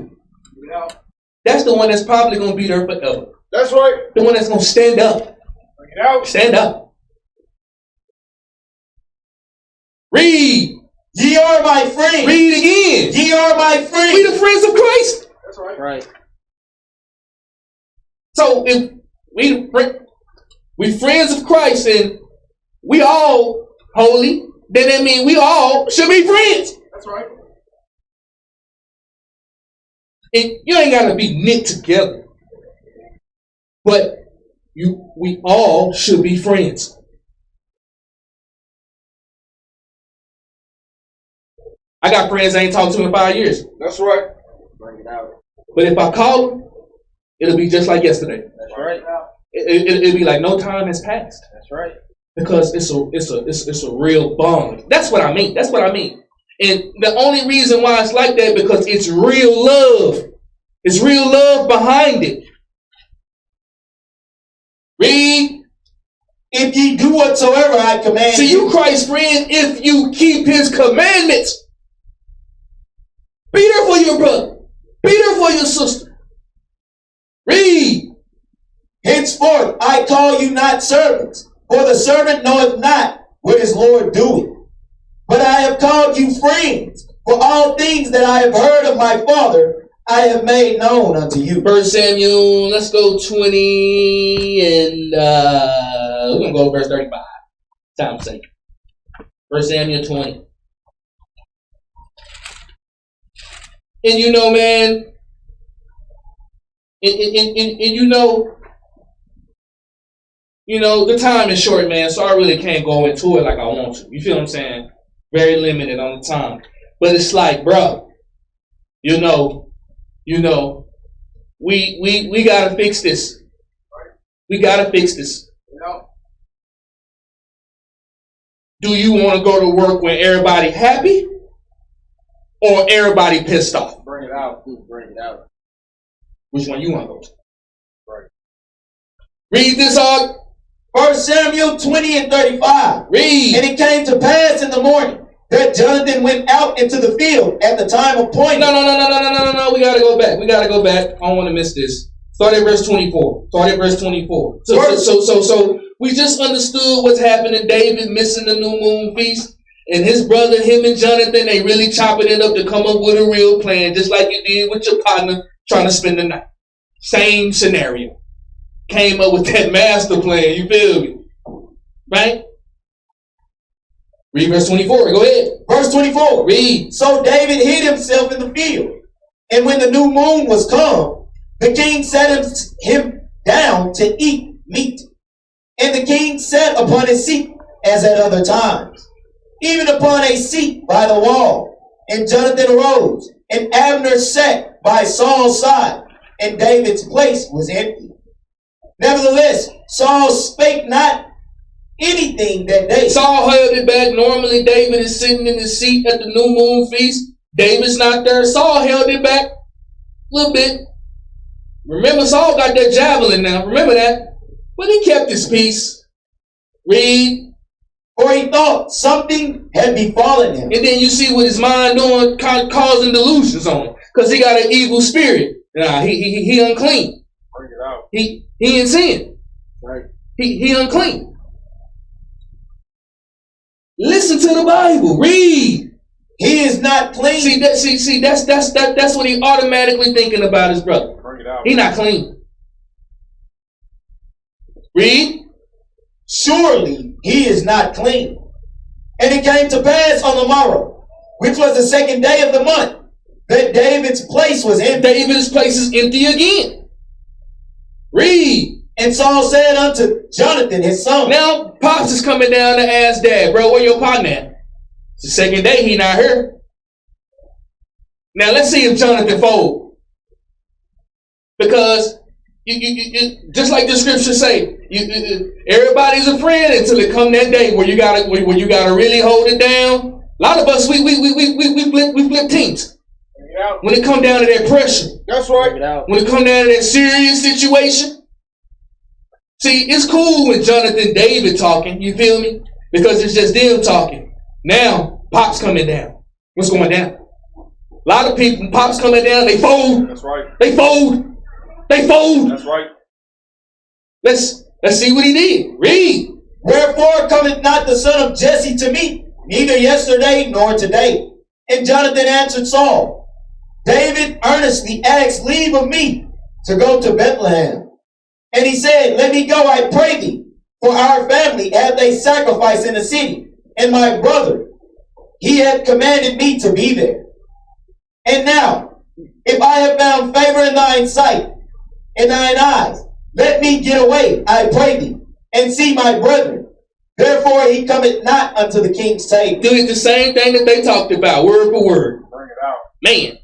S4: Bring it out.
S1: That's the one that's probably going to be there forever.
S4: That's right.
S1: The one that's going to stand up.
S4: Bring it out.
S1: Stand up. Read.
S2: Ye are my friends.
S1: Read again.
S2: Ye are my friends.
S1: We the friends of Christ.
S4: That's right.
S3: Right.
S1: So if we friends of Christ, and we all holy, then that means we all should be friends.
S4: That's right.
S1: And you ain't got to be knit together. But we all should be friends. I got friends I ain't talked to in 5 years.
S4: That's right.
S3: Bring it out.
S1: But if I call them, it'll be just like yesterday.
S3: That's right.
S1: It'll be like no time has passed.
S3: That's right.
S1: Because it's a real bond. That's what I mean. That's what I mean. And the only reason why it's like that because it's real love. It's real love behind it. Read.
S2: If ye do whatsoever I command
S1: See, you Christ's friend if you keep his commandments. Be there for your brother. Be there for your sister. Read.
S2: Henceforth I call you not servants, for the servant knoweth not what his Lord doeth. But I have called you friends, for all things that I have heard of my Father I have made known unto you.
S1: 1 Samuel, let's go 20 and we're going to go verse 35. Time's sake. 1 Samuel 20. And you know, man, and you know, the time is short, man, so I really can't go into it like I want to. You feel what I'm saying? Very limited on the time. But it's like, bro, you know, we gotta fix this. We gotta fix this. Do you want to go to work when everybody happy or everybody pissed off?
S3: Bring it out. Bring it out.
S1: Which one you want to go to? Right. Read this all.
S2: 1 Samuel 20 and 35.
S1: Read.
S2: And it came to pass in the morning that Jonathan went out into the field at the time appointed.
S1: No. We gotta go back. I don't want to miss this. Start at verse 24. So we just understood what's happening. David missing the new moon feast. And his brother, him and Jonathan, they really chopping it up to come up with a real plan, just like you did with your partner trying to spend the night. Same scenario. Came up with that master plan, you feel me? Right? Read verse 24, go ahead.
S2: Verse 24.
S1: Read.
S2: So David hid himself in the field. And when the new moon was come, the king sat him down to eat meat. And the king sat upon his seat as at other times, even upon a seat by the wall. And Jonathan arose, and Abner sat by Saul's side, and David's place was empty. Nevertheless, Saul spake not anything that day.
S1: Saul held it back. Normally, David is sitting in his seat at the new moon feast. David's not there. Saul held it back a little bit. Remember, Saul got that javelin now. Remember that. But he kept his peace. Read.
S2: For he thought something had befallen him.
S1: And then you see what his mind doing, causing delusions on him. Because he got an evil spirit. Nah, he unclean.
S4: Bring it out.
S1: He in sin.
S3: Right.
S1: He unclean. Listen to the Bible. Read.
S2: He is not clean.
S1: See that's what he automatically thinking about his brother.
S4: Bring it out.
S1: He not clean. Read.
S2: Surely he is not clean. And it came to pass on the morrow, which was the second day of the month, that David's place was empty.
S1: David's place is empty again. Read.
S2: And Saul said unto Jonathan his son.
S1: Now Pops is coming down to ask Dad, bro, where your partner at? It's the second day he not here. Now let's see if Jonathan fold. Because you just like the scriptures say, everybody's a friend until it come that day where you gotta really hold it down. A lot of us we flip teams. When it come down to that pressure.
S4: That's right.
S1: When it come down to that serious situation. See, it's cool when Jonathan David talking, you feel me? Because it's just them talking. Now, Pop's coming down. What's going down? A lot of people, Pop's coming down, they fold.
S4: That's right.
S1: They fold. They fold.
S4: That's right.
S1: Let's see what he did. Read.
S2: Wherefore cometh not the son of Jesse to me, neither yesterday nor today? And Jonathan answered Saul, David earnestly asked leave of me to go to Bethlehem. And he said, let me go, I pray thee, for our family have they sacrifice in the city. and my brother. He had commanded me to be there. And now, if I have found favor in thine sight, in thine eyes, let me get away, I pray thee, and see my brethren. Therefore he cometh not unto the king's table.
S1: Doing the same thing that they talked about, word for word.
S4: Bring it out.
S1: Man,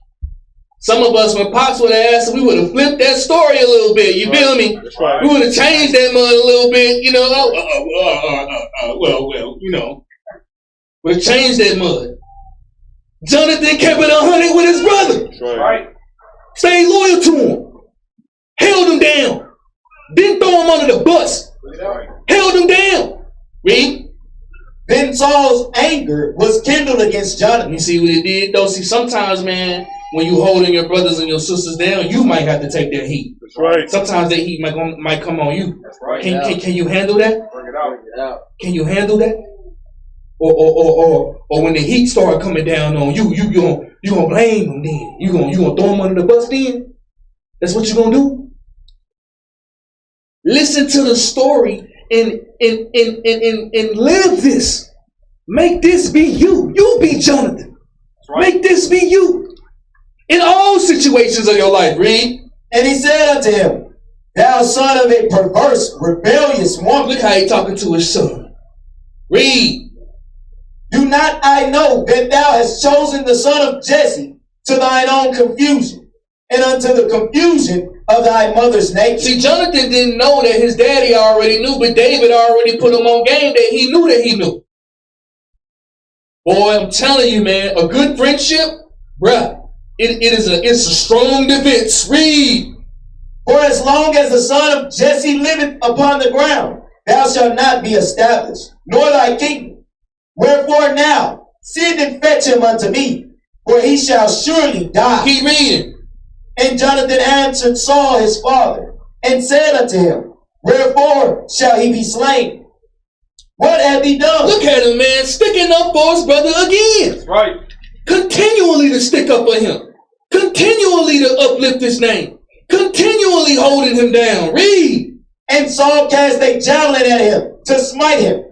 S1: some of us, when Pops would have asked, we would have flipped that story a little bit. You feel me?
S4: That's right.
S1: We would have changed that mud a little bit, you know. Well, you know. Would have changed that mud. Jonathan kept it 100 with his brother.
S4: That's right.
S1: Stayed loyal to him. Held him down. Didn't throw him under the bus.
S4: Right.
S1: Held him down. Read.
S2: Then Saul's anger was kindled against Jonathan.
S1: You see what it did, though? See, sometimes, man, when you holding your brothers and your sisters down, you might have to take that heat.
S4: That's right.
S1: Sometimes that heat might come on you.
S4: That's right.
S1: Can you handle that?
S4: Bring it out.
S3: Bring it out.
S1: Can you handle that? Or when the heat start coming down on you, you gonna blame them then. You gonna throw them under the bus then? That's what you gonna do? Listen to the story and live this. Make this be you. You be Jonathan.
S4: Right.
S1: Make this be you. In all situations of your life, read.
S2: And he said unto him, thou son of a perverse, rebellious woman.
S1: Look how he talking to his son. Read.
S2: Do not I know that thou hast chosen the son of Jesse to thine own confusion, and unto the confusion of thy mother's nature?
S1: See, Jonathan didn't know that his daddy already knew, but David already put him on game that he knew. Boy, I'm telling you, man, a good friendship, bruh, it's a strong defense. Read.
S2: For as long as the son of Jesse liveth upon the ground, thou shalt not be established, nor thy kingdom. Wherefore now, send and fetch him unto me, for he shall surely die.
S1: Keep reading.
S2: And Jonathan answered Saul his father, and said unto him, wherefore shall he be slain? What hath he done?
S1: Look at him, man, sticking up for his brother again.
S4: That's right.
S1: Continually to stick up for him. Continually to uplift his name. Continually holding him down. Read.
S2: And Saul cast a javelin at him to smite him,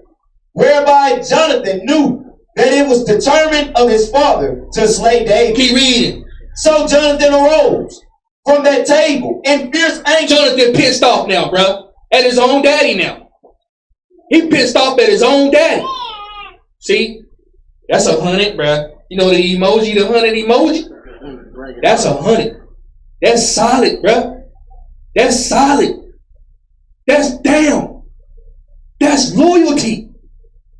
S2: whereby Jonathan knew that it was determined of his father to slay David.
S1: Keep reading.
S2: So Jonathan arose from that table in fierce anger.
S1: Jonathan pissed off now, bro. At his own daddy now. He pissed off at his own daddy. See? That's 100, bro. You know the emoji, the 100 emoji? That's 100. That's solid, bro. That's solid. That's down. That's loyalty.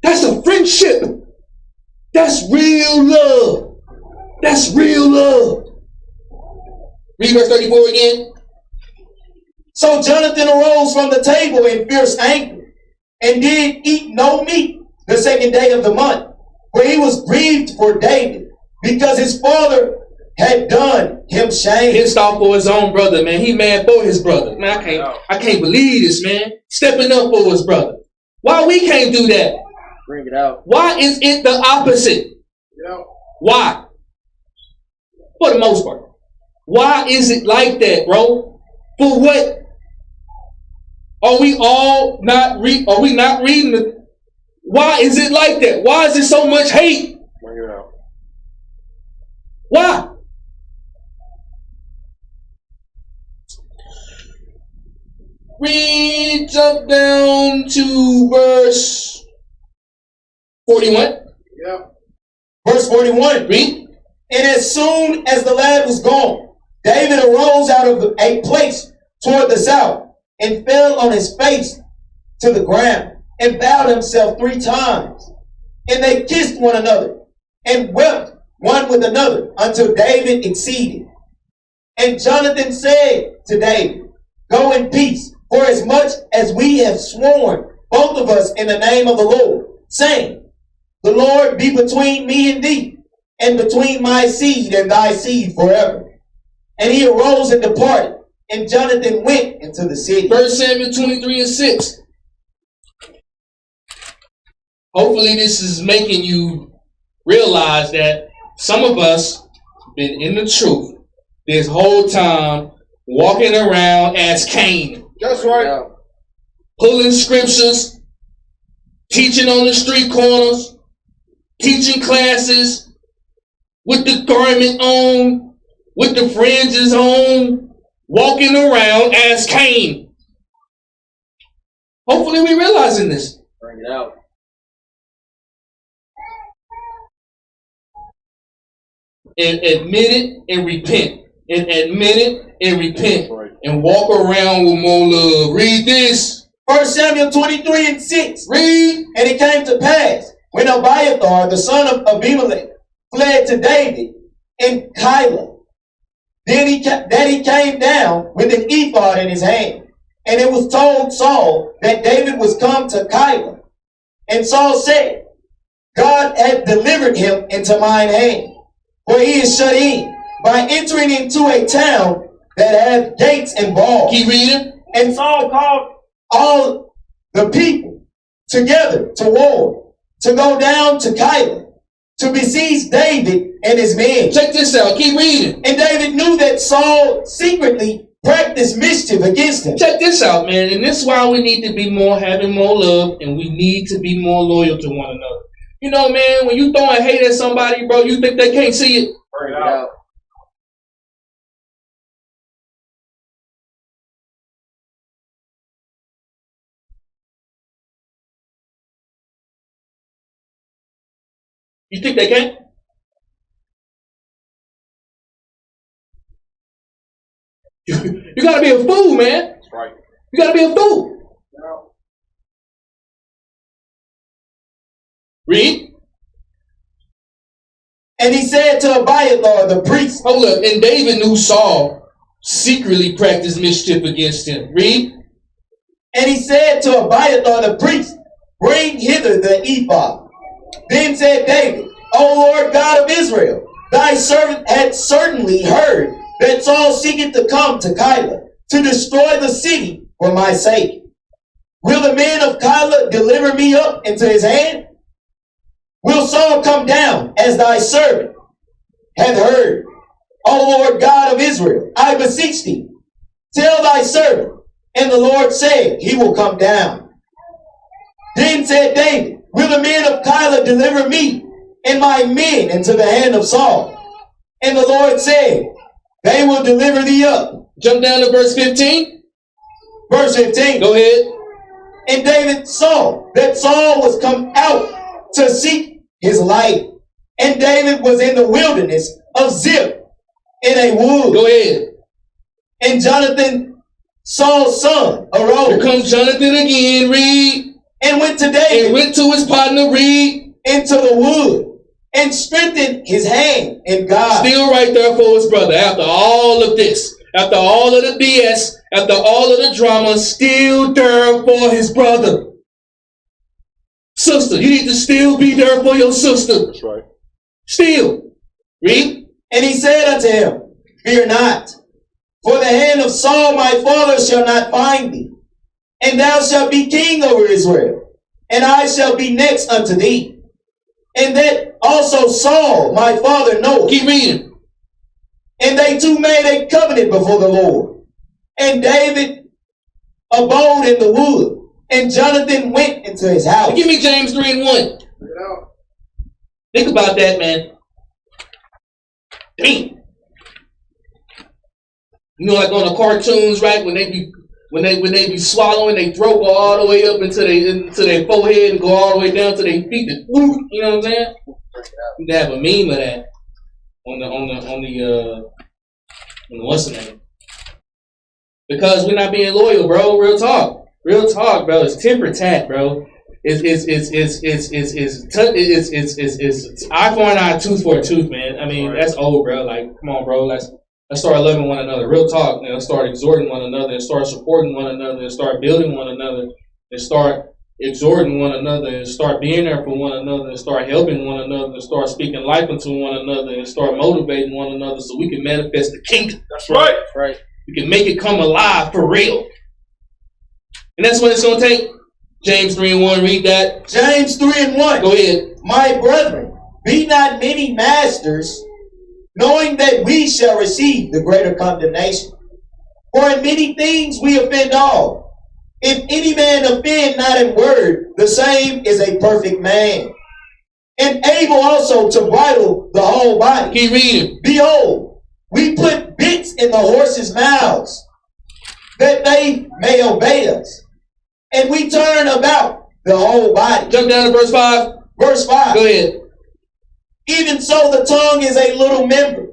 S1: That's a friendship. That's real love. That's real love. Read verse 34 again.
S2: So Jonathan arose from the table in fierce anger, and did eat no meat the second day of the month, for he was grieved for David, because his father had done him shame.
S1: Pissed off for his own brother, man. He mad for his brother. Man, I can't believe this, man. Stepping up for his brother. Why we can't do that?
S3: Bring it out.
S1: Why is it the opposite? Why? For the most part. Why is it like that, bro? For what? Are we not reading the? Why is it like that? Why is there so much hate?
S4: Bring it out.
S1: Why? Read, jump down to verse 41.
S4: Yeah.
S2: Verse 41.
S1: Read.
S2: And as soon as the lad was gone, David arose out of a place toward the south, and fell on his face to the ground, and bowed himself 3 times. And they kissed one another, and wept one with another, until David exceeded. And Jonathan said to David, go in peace, for as much as we have sworn, both of us, in the name of the Lord, saying, the Lord be between me and thee, and between my seed and thy seed forever. And he arose and departed, and Jonathan went into the city.
S1: 1 Samuel 23:6. Hopefully this is making you realize that some of us been in the truth this whole time, walking around as Cain.
S4: That's right.
S1: Pulling scriptures, teaching on the street corners, teaching classes with the garment on, with the fringes on, walking around as Cain. Hopefully we realizing this.
S3: Bring it out.
S1: And admit it and repent. And admit it and repent. And walk around with more love. Read this.
S2: 1 Samuel 23:6.
S1: Read.
S2: And it came to pass, when Abiathar, the son of Abimelech, fled to David in Keilah, then he came down with an ephod in his hand. And it was told Saul that David was come to Keilah. And Saul said, God hath delivered him into mine hand, for he is shut in by entering into a town that hath gates and walls.
S1: Keep reading.
S2: And Saul called all the people together to war, to go down to Keilah, to besiege David and his men.
S1: Check this out. Keep reading.
S2: And David knew that Saul secretly practiced mischief against him.
S1: Check this out, man. And this is why we need to be having more love, and we need to be more loyal to one another. You know, man, when you throwing hate at somebody, bro, you think they can't see it?
S4: Bring it out.
S1: You think they can't? You gotta be a fool, man.
S4: That's right.
S1: You gotta be a fool.
S4: No.
S1: Read.
S2: And he said to Abiathar the priest.
S1: Hold up. And David knew Saul secretly practiced mischief against him. Read.
S2: And he said to Abiathar the priest, bring hither the ephod. Then said David, O Lord God of Israel, thy servant had certainly heard that Saul seeketh to come to Keilah, to destroy the city for my sake. Will the men of Keilah deliver me up into his hand? Will Saul come down as thy servant hath heard? O Lord God of Israel, I beseech thee, tell thy servant. And the Lord said, he will come down. Then said David, will the men of Keilah deliver me and my men into the hand of Saul? And the Lord said, they will deliver thee up.
S1: Jump down to verse 15.
S2: Verse 15.
S1: Go ahead.
S2: And David saw that Saul was come out to seek his life. And David was in the wilderness of Ziph in a wood.
S1: Go ahead.
S2: And Jonathan, Saul's son, arose.
S1: Here comes Jonathan again. Read.
S2: And went to David.
S1: And went to his partner. Read.
S2: Into the wood. And strengthened his hand in God.
S1: Still right there for his brother. After all of this. After all of the BS. After all of the drama. Still there for his brother. Sister, you need to still be there for your sister.
S4: That's right.
S1: Still. Read.
S2: And he said unto him, fear not, for the hand of Saul my father shall not find thee, and thou shalt be king over Israel, and I shall be next unto thee. And that also Saul my father knoweth.
S1: Keep reading.
S2: And they two made a covenant before the Lord. And David abode in the wood, and Jonathan went into his house.
S1: Give me James 3:1.
S4: Bring it out.
S1: Think about that, man. Damn. You know, like on the cartoons, right? When they be swallowing, they throat go all the way up into their forehead and go all the way down to their feet. You know what I'm saying? You can have a meme of that on the what's the name? Because we're not being loyal, bro. Real talk, bro. It's tit for tat, bro. It's eye for an eye, tooth for a tooth, man. I mean, that's old, bro. Like, come on, bro. Let's start loving one another. Real talk, man. Let's start exhorting one another and start supporting one another and start building one another and start exhorting one another and start being there for one another and start helping one another and start speaking life into one another and start motivating one another so we can manifest the kingdom.
S4: That's right. That's
S3: Right.
S1: We can make it come alive for real. And that's what it's going to take. James 3:1, read that.
S2: James 3:1.
S1: Go ahead.
S2: My brethren, be not many masters, knowing that we shall receive the greater condemnation. For in many things we offend all. If any man offend not in word, the same is a perfect man, and able also to bridle the whole body.
S1: Keep reading.
S2: Behold, we put bits in the horses' mouths, that they may obey us. And we turn about the whole body.
S1: Jump down to verse 5.
S2: Verse 5.
S1: Go ahead.
S2: Even so the tongue is a little member,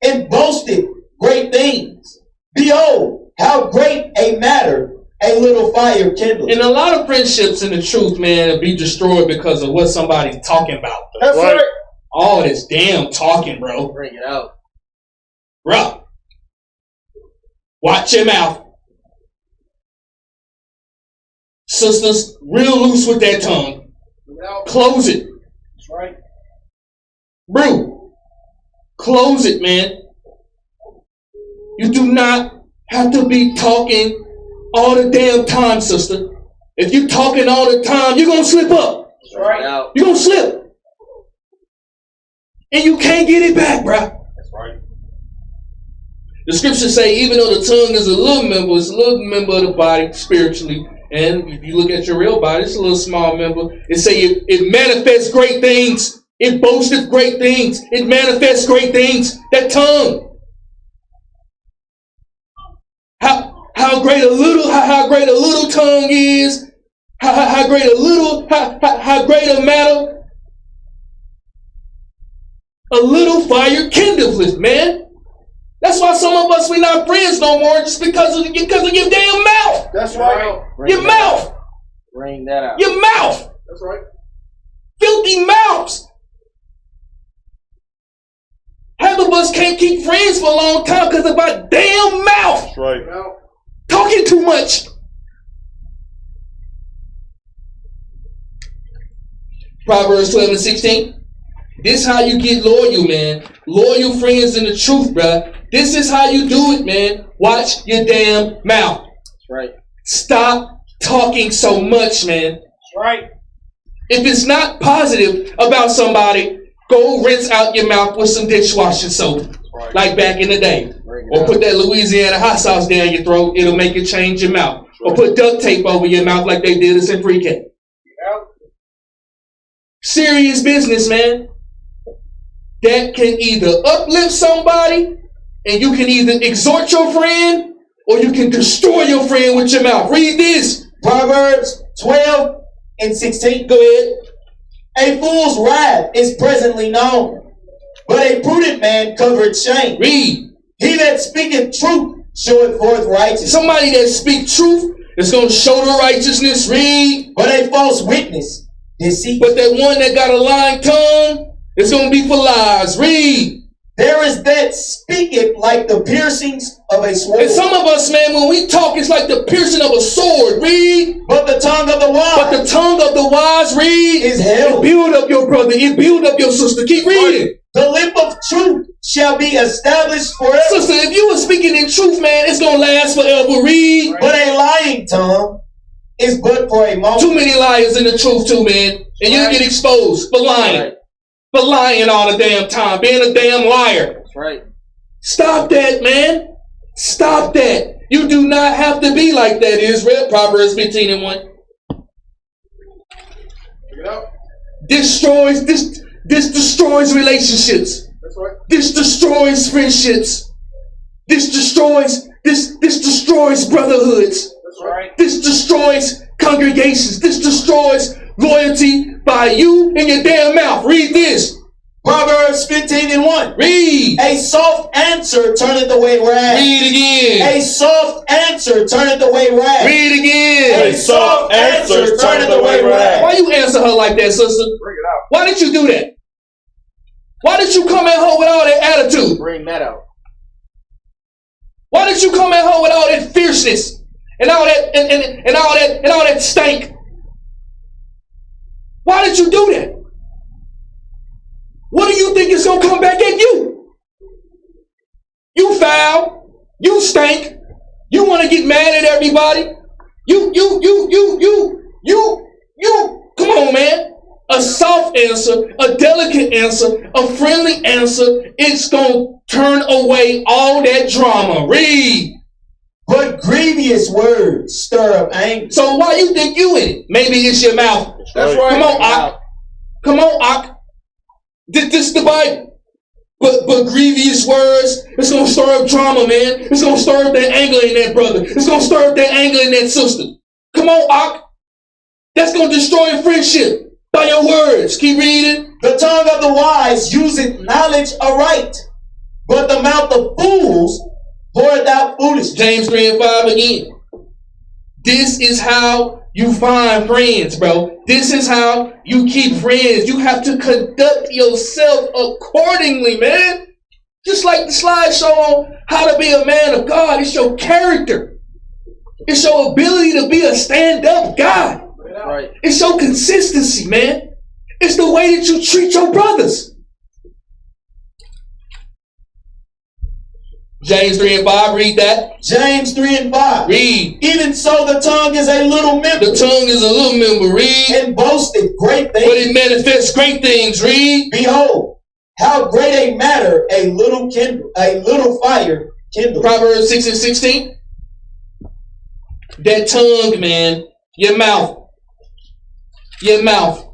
S2: and boasteth great things. Behold, how great a matter a little fire kindles.
S1: And a lot of friendships in the truth, man, will be destroyed because of what somebody's talking about.
S4: That's right.
S1: All this damn talking, bro.
S3: Bring it out.
S1: Bro. Watch your mouth. Sisters, real loose with that tongue.
S4: Bring it out.
S1: Close it.
S4: That's right.
S1: Bro. Close it, man. You do not have to be talking all the damn time, sister. If you talking all the time, you're going to slip up.
S4: That's right.
S3: Out.
S1: You're going to slip. And you can't get it back, bro.
S4: That's right.
S1: The scriptures say even though the tongue is a little member, it's a little member of the body spiritually. And if you look at your real body, it's a little small member. It say it manifests great things. It boasteth great things. It manifests great things. That tongue. How great a little tongue is. How great a matter. A little fire kindleth, man. That's why some of us, we're not friends no more, just because of your damn mouth.
S4: That's right.
S3: Bring
S1: Your
S3: that
S1: mouth.
S3: out. Bring that out.
S1: Your mouth.
S4: That's right.
S1: Filthy mouths. Half of us can't keep friends for a long time because of our damn mouth.
S4: That's right. Bring it out.
S1: Talking too much. Proverbs 12 and 16. This how you get loyal, man. Loyal friends in the truth, bruh. This is how you do it, man. Watch your damn mouth.
S3: That's right.
S1: Stop talking so much, man.
S4: That's right.
S1: If it's not positive about somebody, go rinse out your mouth with some dishwashing soap.
S4: Right.
S1: Like back in the day.
S3: Bring it
S1: Or
S3: out.
S1: put that Louisiana hot sauce down your throat. It'll make it change your mouth. Or put duct tape over your mouth like they did us in pre-K.
S4: Bring it out.
S1: Serious business, man. That can either uplift somebody and you can either exhort your friend or you can destroy your friend with your mouth. Read this.
S2: Proverbs 12 and 16.
S1: Go ahead.
S2: A fool's wrath is presently known, but a prudent man covereth shame.
S1: Read.
S2: He that speaketh truth showeth forth righteousness,
S1: Somebody that speaks truth is going to show the righteousness. Read.
S2: but a false witness deceit.
S1: But that one that got a lying tongue is going to be for lies. Read.
S2: There is that speaketh like the piercings of a sword,
S1: And some of us, man, when we talk, it's like the piercing of a sword. Read.
S2: but the tongue of the wise
S1: But the tongue of the wise, read.
S2: is
S1: It
S2: held.
S1: build up your brother. It build up your sister. Keep reading.
S2: The lip of truth shall be established forever,
S1: Sister, if you were speaking in truth, man, it's going to last forever. Read.
S2: but a lying tongue is but for a moment.
S1: Too many liars in the truth too, man. And you get exposed for lying.
S3: Right.
S1: For lying all the damn time. Being a damn liar.
S3: That's right.
S1: Stop that, man. Stop that. You do not have to be like that, Israel. Proverbs 15 and 1.
S4: Bring it out.
S1: This destroys relationships.
S4: That's right.
S1: This destroys friendships. This destroys brotherhoods.
S4: That's right.
S1: This destroys congregations. This destroys loyalty by you and your damn mouth. Read this.
S2: Proverbs 15 and 1.
S1: Read.
S2: A soft answer turneth away wrath.
S1: Read again.
S2: A soft answer turneth away wrath.
S1: Read again.
S2: A soft answer turneth away wrath.
S1: Why you answer her like that, sister?
S4: Bring it out.
S1: Why did you do that? Why did you come at her with all that attitude?
S3: Bring that out.
S1: Why did you come at her with all that fierceness and all that and all that stank? Why did you do that? What do you think is gonna come back at you? You foul. You stink. You want to get mad at everybody. You. Come on, man. A soft answer, a delicate answer, a friendly answer. It's gonna turn away all that drama. Read.
S2: But grievous words stir up anger.
S1: So why you think you in it? Maybe it's your mouth.
S4: That's right.
S1: Come on, Ak. Come on, Ak. This is the Bible. But grievous words, it's going to stir up drama, man. It's going to stir up that anger in that brother. It's going to stir up that anger in that sister. Come on, Ak. That's going to destroy friendship by your words. Keep reading.
S2: The tongue of the wise useth knowledge aright, but the mouth of fools poureth out foolishness.
S1: James 3 and 5 again. This is how you find friends, bro. This is how you keep friends. You have to conduct yourself accordingly, man. Just like the slideshow on how to be a man of God. It's your character. It's your ability to be a stand-up guy.
S3: Right.
S1: It's your consistency, man. It's the way that you treat your brothers. James 3 and 5, read that.
S2: James 3 and 5.
S1: Read.
S2: Even so the tongue is a little member.
S1: The tongue is a little member. Read.
S2: And boasteth great things.
S1: But it manifests great things. Read.
S2: Behold, how great a matter a little fire kindles.
S1: Proverbs 6 and 16. That tongue, man. Your mouth. Your mouth.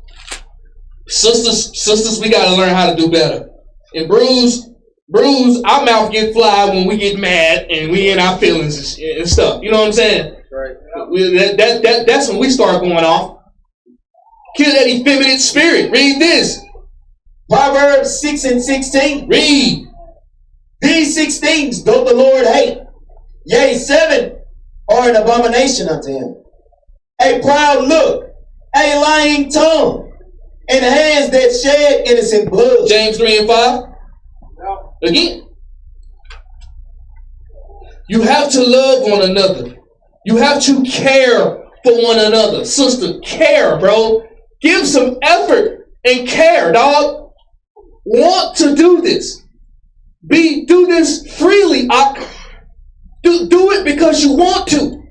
S1: Sisters, we gotta learn how to do better. And Bruce, our mouth get fly when we get mad and we in our feelings and stuff. You know what I'm saying?
S3: Right.
S1: That's when we start going off. Kill that effeminate spirit. Read this.
S2: Proverbs 6 and 16.
S1: Read.
S2: These 6 things doth the Lord hate. Yea, 7 are an abomination unto him. A proud look, a lying tongue, and hands that shed innocent blood.
S1: James 3 and 5. Again. You have to love one another. You have to care for one another. Sister, care, bro. Give some effort and care, dog. Want to do this. Do this freely. Do it because you want to.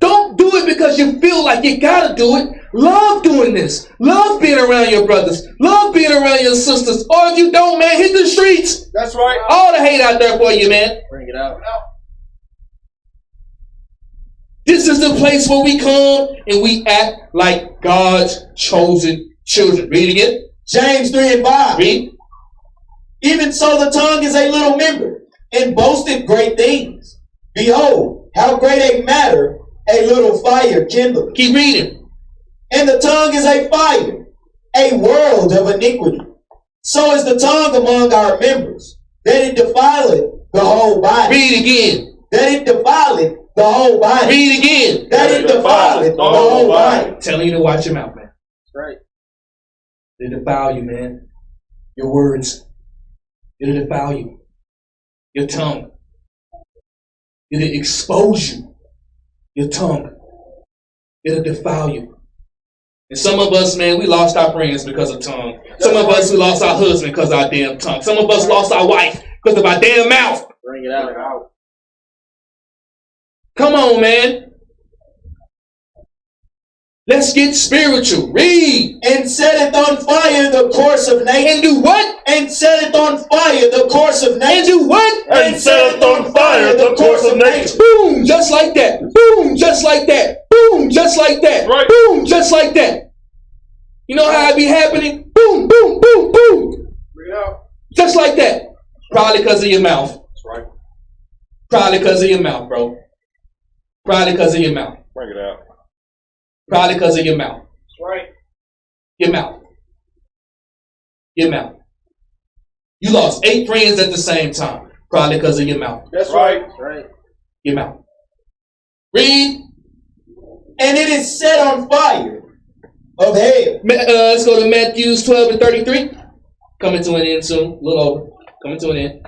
S1: Don't do it because you feel like you gotta do it. Love doing this. Love being around your brothers. Love being around your sisters. Or if you don't, man, hit the streets.
S4: That's right.
S1: All the hate out there for you, man.
S3: Bring it out.
S1: This is the place where we come and we act like God's chosen children. Read again.
S2: James 3 and 5.
S1: Read.
S2: Even so the tongue is a little member, and boasteth great things. Behold, how great a matter a little fire kindleth.
S1: Keep reading.
S2: And the tongue is a fire, a world of iniquity. So is the tongue among our members, that it defileth the whole body.
S1: Read again.
S2: That it defileth the whole body.
S1: Read again.
S2: That it defileth the whole body.
S1: I'm telling you to watch your mouth, man.
S3: Right.
S1: It'll defile you, man. Your words. It'll defile you. Your tongue. It'll expose you. Your tongue. It'll defile you. And some of us, man, we lost our friends because of tongue. Some of us, we lost our husband because of our damn tongue. Some of us lost our wife because of our damn mouth.
S3: Bring it out.
S1: Come on, man. Let's get spiritual. Read.
S2: And setteth on fire the course of nature.
S1: And do what?
S2: And setteth on fire the course of nature.
S1: And do what?
S2: And setteth on fire the course of nature.
S1: Boom, just like that. Boom, just like that. Boom, just like that.
S4: Right.
S1: Boom, just like that. You know how it be happening? Boom, boom, boom, boom.
S4: Bring it out.
S1: Just like that. Probably because of your mouth.
S3: That's right.
S1: Probably because of your mouth, bro. Probably because of your mouth.
S4: Bring it out.
S1: Probably because of your mouth.
S4: That's right.
S1: Your mouth. Your mouth. You lost 8 friends at the same time. Probably because of your mouth.
S4: That's right.
S3: That's right.
S1: Your mouth. Read.
S2: And it is set on fire of hell.
S1: Let's go to Matthew 12 and 33. Coming to an end soon. A little over. Coming to an end.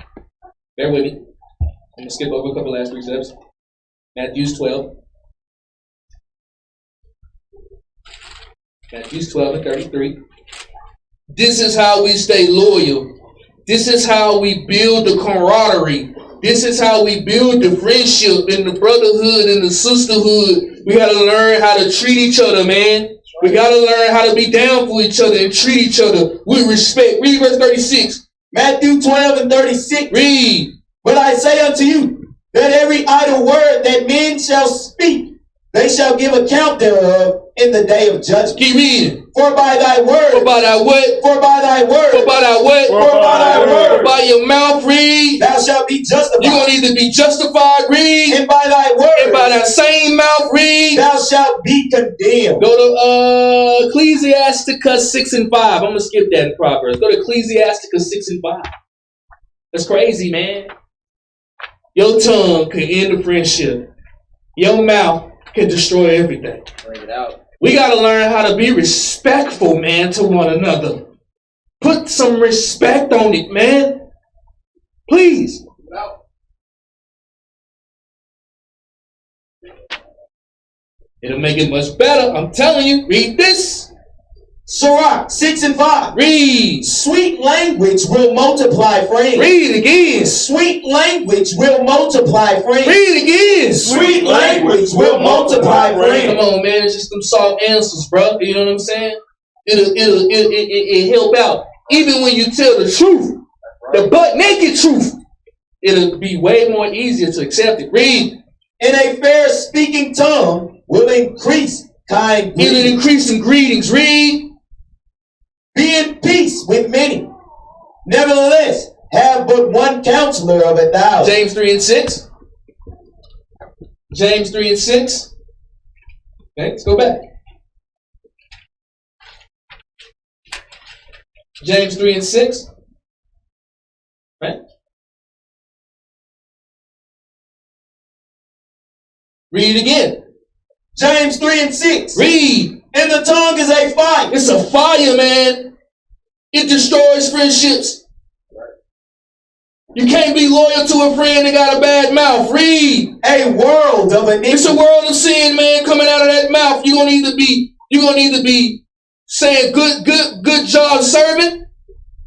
S1: Bear with me. I'm going to skip over a couple last 3 steps. Matthew 12. Matthew 12 and 33. This is how we stay loyal. This is how we build the camaraderie. This is how we build the friendship and the brotherhood and the sisterhood. We got to learn how to treat each other, man. We got to learn how to be down for each other and treat each other with respect. Read verse 36.
S2: Matthew 12 and 36.
S1: Read.
S2: But I say unto you, that every idle word that men shall speak, they shall give account thereof in the day of judgment.
S1: Keep reading.
S2: For by thy word,
S1: For by thy what?
S2: for by thy word,
S1: For by thy what?
S2: for by thy word,
S1: By your mouth, read.
S2: thou shalt be justified.
S1: You're going to either be justified, read.
S2: And by thy word,
S1: And by that same mouth, read.
S2: thou shalt be condemned.
S1: Go to Ecclesiasticus 6 and 5. I'm going to skip that in Proverbs. Go to Ecclesiasticus 6 and 5. That's crazy, man. Your tongue can end a friendship. Your mouth can destroy everything.
S3: Bring it out.
S1: We got to learn how to be respectful, man, to one another. Put some respect on it, man. Please.
S4: Out.
S1: It'll make it much better. I'm telling you. Read this.
S2: Sirach 6 and 5.
S1: Read.
S2: Sweet language will multiply friends.
S1: Read it again.
S2: Sweet language will multiply friends.
S1: Read it again.
S2: Sweet language will multiply
S1: Come
S2: friends.
S1: on, man. It's just them soft answers, bro. You know what I'm saying? It'll help out. Even when you tell the truth, the butt naked truth, it'll be way more easier to accept it. Read.
S2: And a fair speaking tongue will increase kind
S1: It'll
S2: greeting.
S1: increase in greetings. Read.
S2: Be in peace with many. Nevertheless, have but one counselor of 1,000.
S1: James 3 and 6. James 3 and 6. Okay, let's go back. James 3 and 6. Right? Read it again.
S2: James 3 and 6.
S1: Read.
S2: And the tongue is a fire.
S1: It's a fire, man. It destroys friendships. You can't be loyal to a friend that got a bad mouth. Read.
S2: A world of iniquity.
S1: It's a world of sin, man, coming out of that mouth. You're gonna either be saying good job serving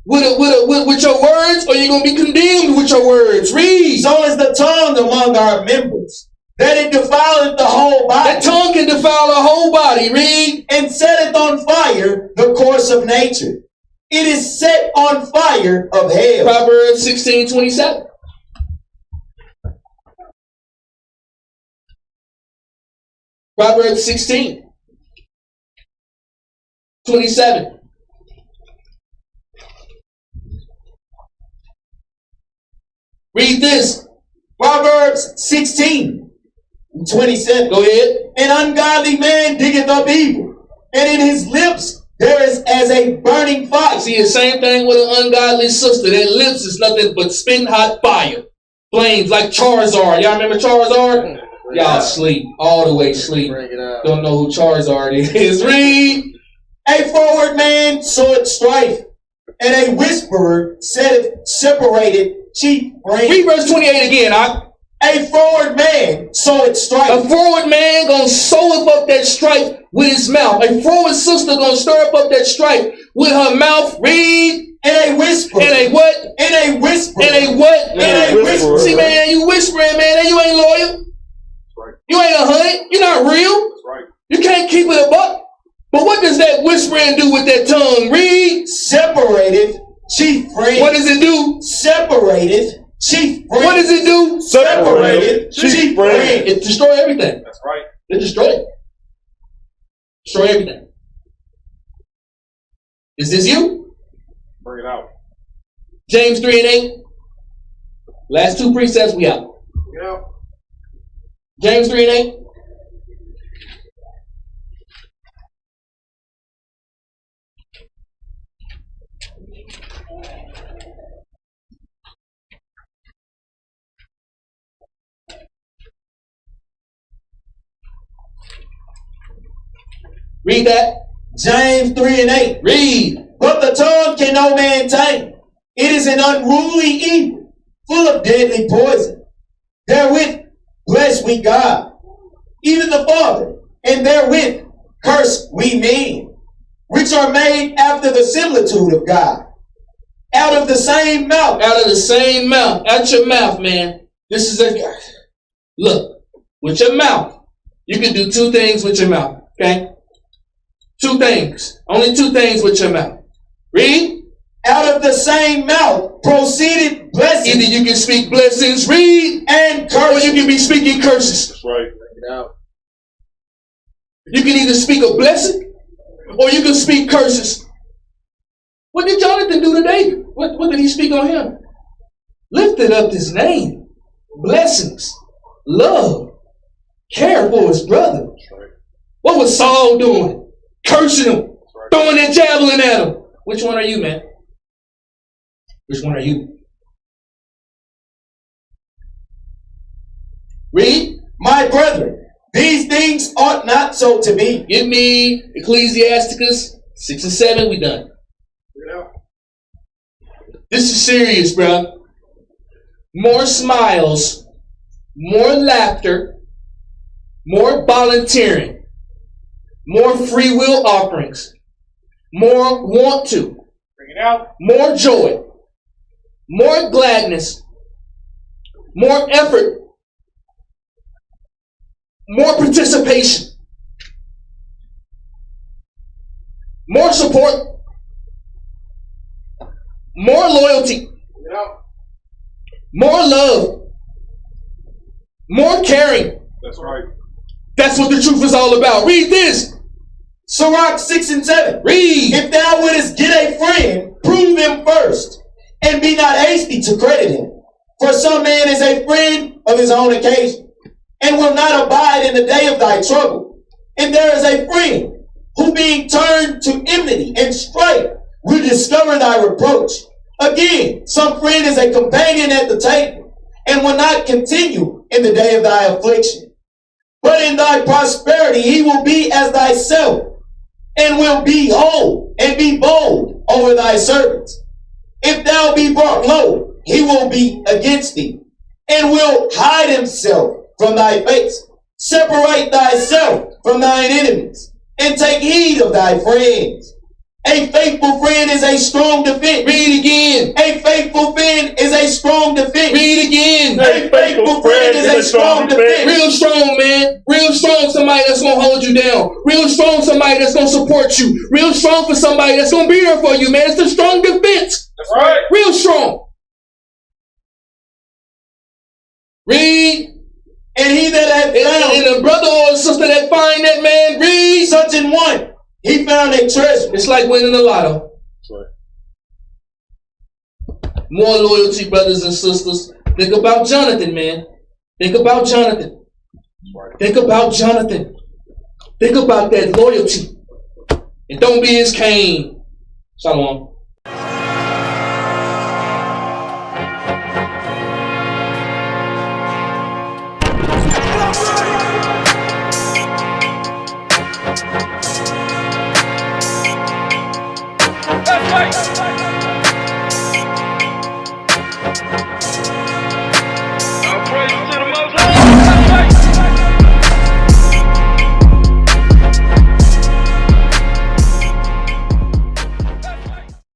S1: with your words, or you're gonna be condemned with your words. Read.
S2: So is the tongue among our members, that it defileth the whole body.
S1: That tongue can defile the whole body. Read.
S2: And setteth on fire the course of nature. It is set on fire of hell.
S1: Proverbs 16:27. Proverbs 16:27. Read this.
S2: Proverbs 16:27.
S1: Go ahead.
S2: An ungodly man diggeth up evil, and in his lips there is as a burning fire.
S1: See, the same thing with an ungodly sister. Their lips is nothing but spitting hot fire. Flames like Charizard. Y'all remember Charizard? Y'all sleep. All the way sleep.
S3: Bring it out.
S1: Don't know who Charizard is. Read.
S2: A forward man soweth strife, and a whisperer separated chief friends.
S1: Read verse 28 again.
S2: A forward man soweth strife.
S1: A forward man gonna sow up that strife with his mouth. A forward sister gonna stir up that strife with her mouth. Read.
S2: And a whisper.
S1: And a what?
S2: And a whisper.
S1: And a what?
S2: And a whisper.
S1: See, man, you whispering, man, and you ain't loyal.
S4: Right.
S1: You ain't 100. You're not real.
S4: That's right.
S1: You can't keep it a buck. But what does that whispering do with that tongue? Read.
S2: Separated chief friends.
S1: What does it do?
S2: Separated chief friends.
S1: What does it do?
S2: Separated chief friends.
S1: It destroy everything.
S4: That's right.
S1: It destroy it. Destroy everything. Is this you?
S4: Bring it out.
S1: James 3 and 8. Last two precepts, we out.
S4: Yeah.
S1: James 3 and 8. Read that.
S2: James 3 and 8.
S1: Read.
S2: But the tongue can no man tame. It is an unruly evil, full of deadly poison. Therewith bless we God, even the Father, and therewith curse we men, which are made after the similitude of God. Out of the same mouth.
S1: Out of the same mouth. Out your mouth, man. This is a... Look. With your mouth. You can do two things with your mouth. Okay? Two things. Only two things with your mouth. Read.
S2: Out of the same mouth proceeded blessings.
S1: Either you can speak blessings, read,
S2: and
S1: or
S2: curses.
S1: you can be speaking curses.
S4: That's right.
S3: Bring it out.
S1: You can either speak a blessing or you can speak curses. What did Jonathan do to David? What did he speak on him? Lifted up his name, blessings, love, care for his brother. What was Saul doing? Cursing him, throwing that javelin at him. Which one are you, man? Which one are you? Read.
S2: My brethren, these things ought not so to be.
S1: Give me Ecclesiasticus 6 and 7. We done. This is serious, bro. More smiles, more laughter, more volunteering, more free will offerings, more want to,
S4: Bring it out.
S1: more joy, more gladness, more effort, more participation, more support, more loyalty,
S4: Bring it out.
S1: more love, more caring.
S4: That's right.
S1: That's what the truth is all about. Read this.
S2: Sirach 6 and 7.
S1: Read.
S2: If thou wouldest get a friend, prove him first, and be not hasty to credit him. For some man is a friend of his own occasion, and will not abide in the day of thy trouble. And there is a friend, who being turned to enmity and strife, will discover thy reproach. Again, some friend is a companion at the table, and will not continue in the day of thy affliction. But in thy prosperity he will be as thyself, and will be whole, and be bold over thy servants. If thou be brought low, he will be against thee, and will hide himself from thy face. Separate thyself from thine enemies, and take heed of thy friends. A faithful friend is a strong defense.
S1: Read again.
S2: A faithful friend is a strong defense.
S1: Read again.
S2: A faithful friend is a strong defense.
S1: Real strong, man. Real strong, somebody that's going to hold you down. Real strong, somebody that's going to support you. Real strong for somebody that's going to be there for you, man. It's a strong defense.
S4: That's right.
S1: Real strong. Read.
S2: And he that hath found
S1: And a brother or a sister that find that man, read.
S2: such an one, he found a treasure.
S1: It's like winning the lotto.
S4: That's right.
S1: More loyalty, brothers and sisters. Think about Jonathan, man. Think about Jonathan.
S4: That's right.
S1: Think about Jonathan. Think about that loyalty. And don't be his Cain. Shalom.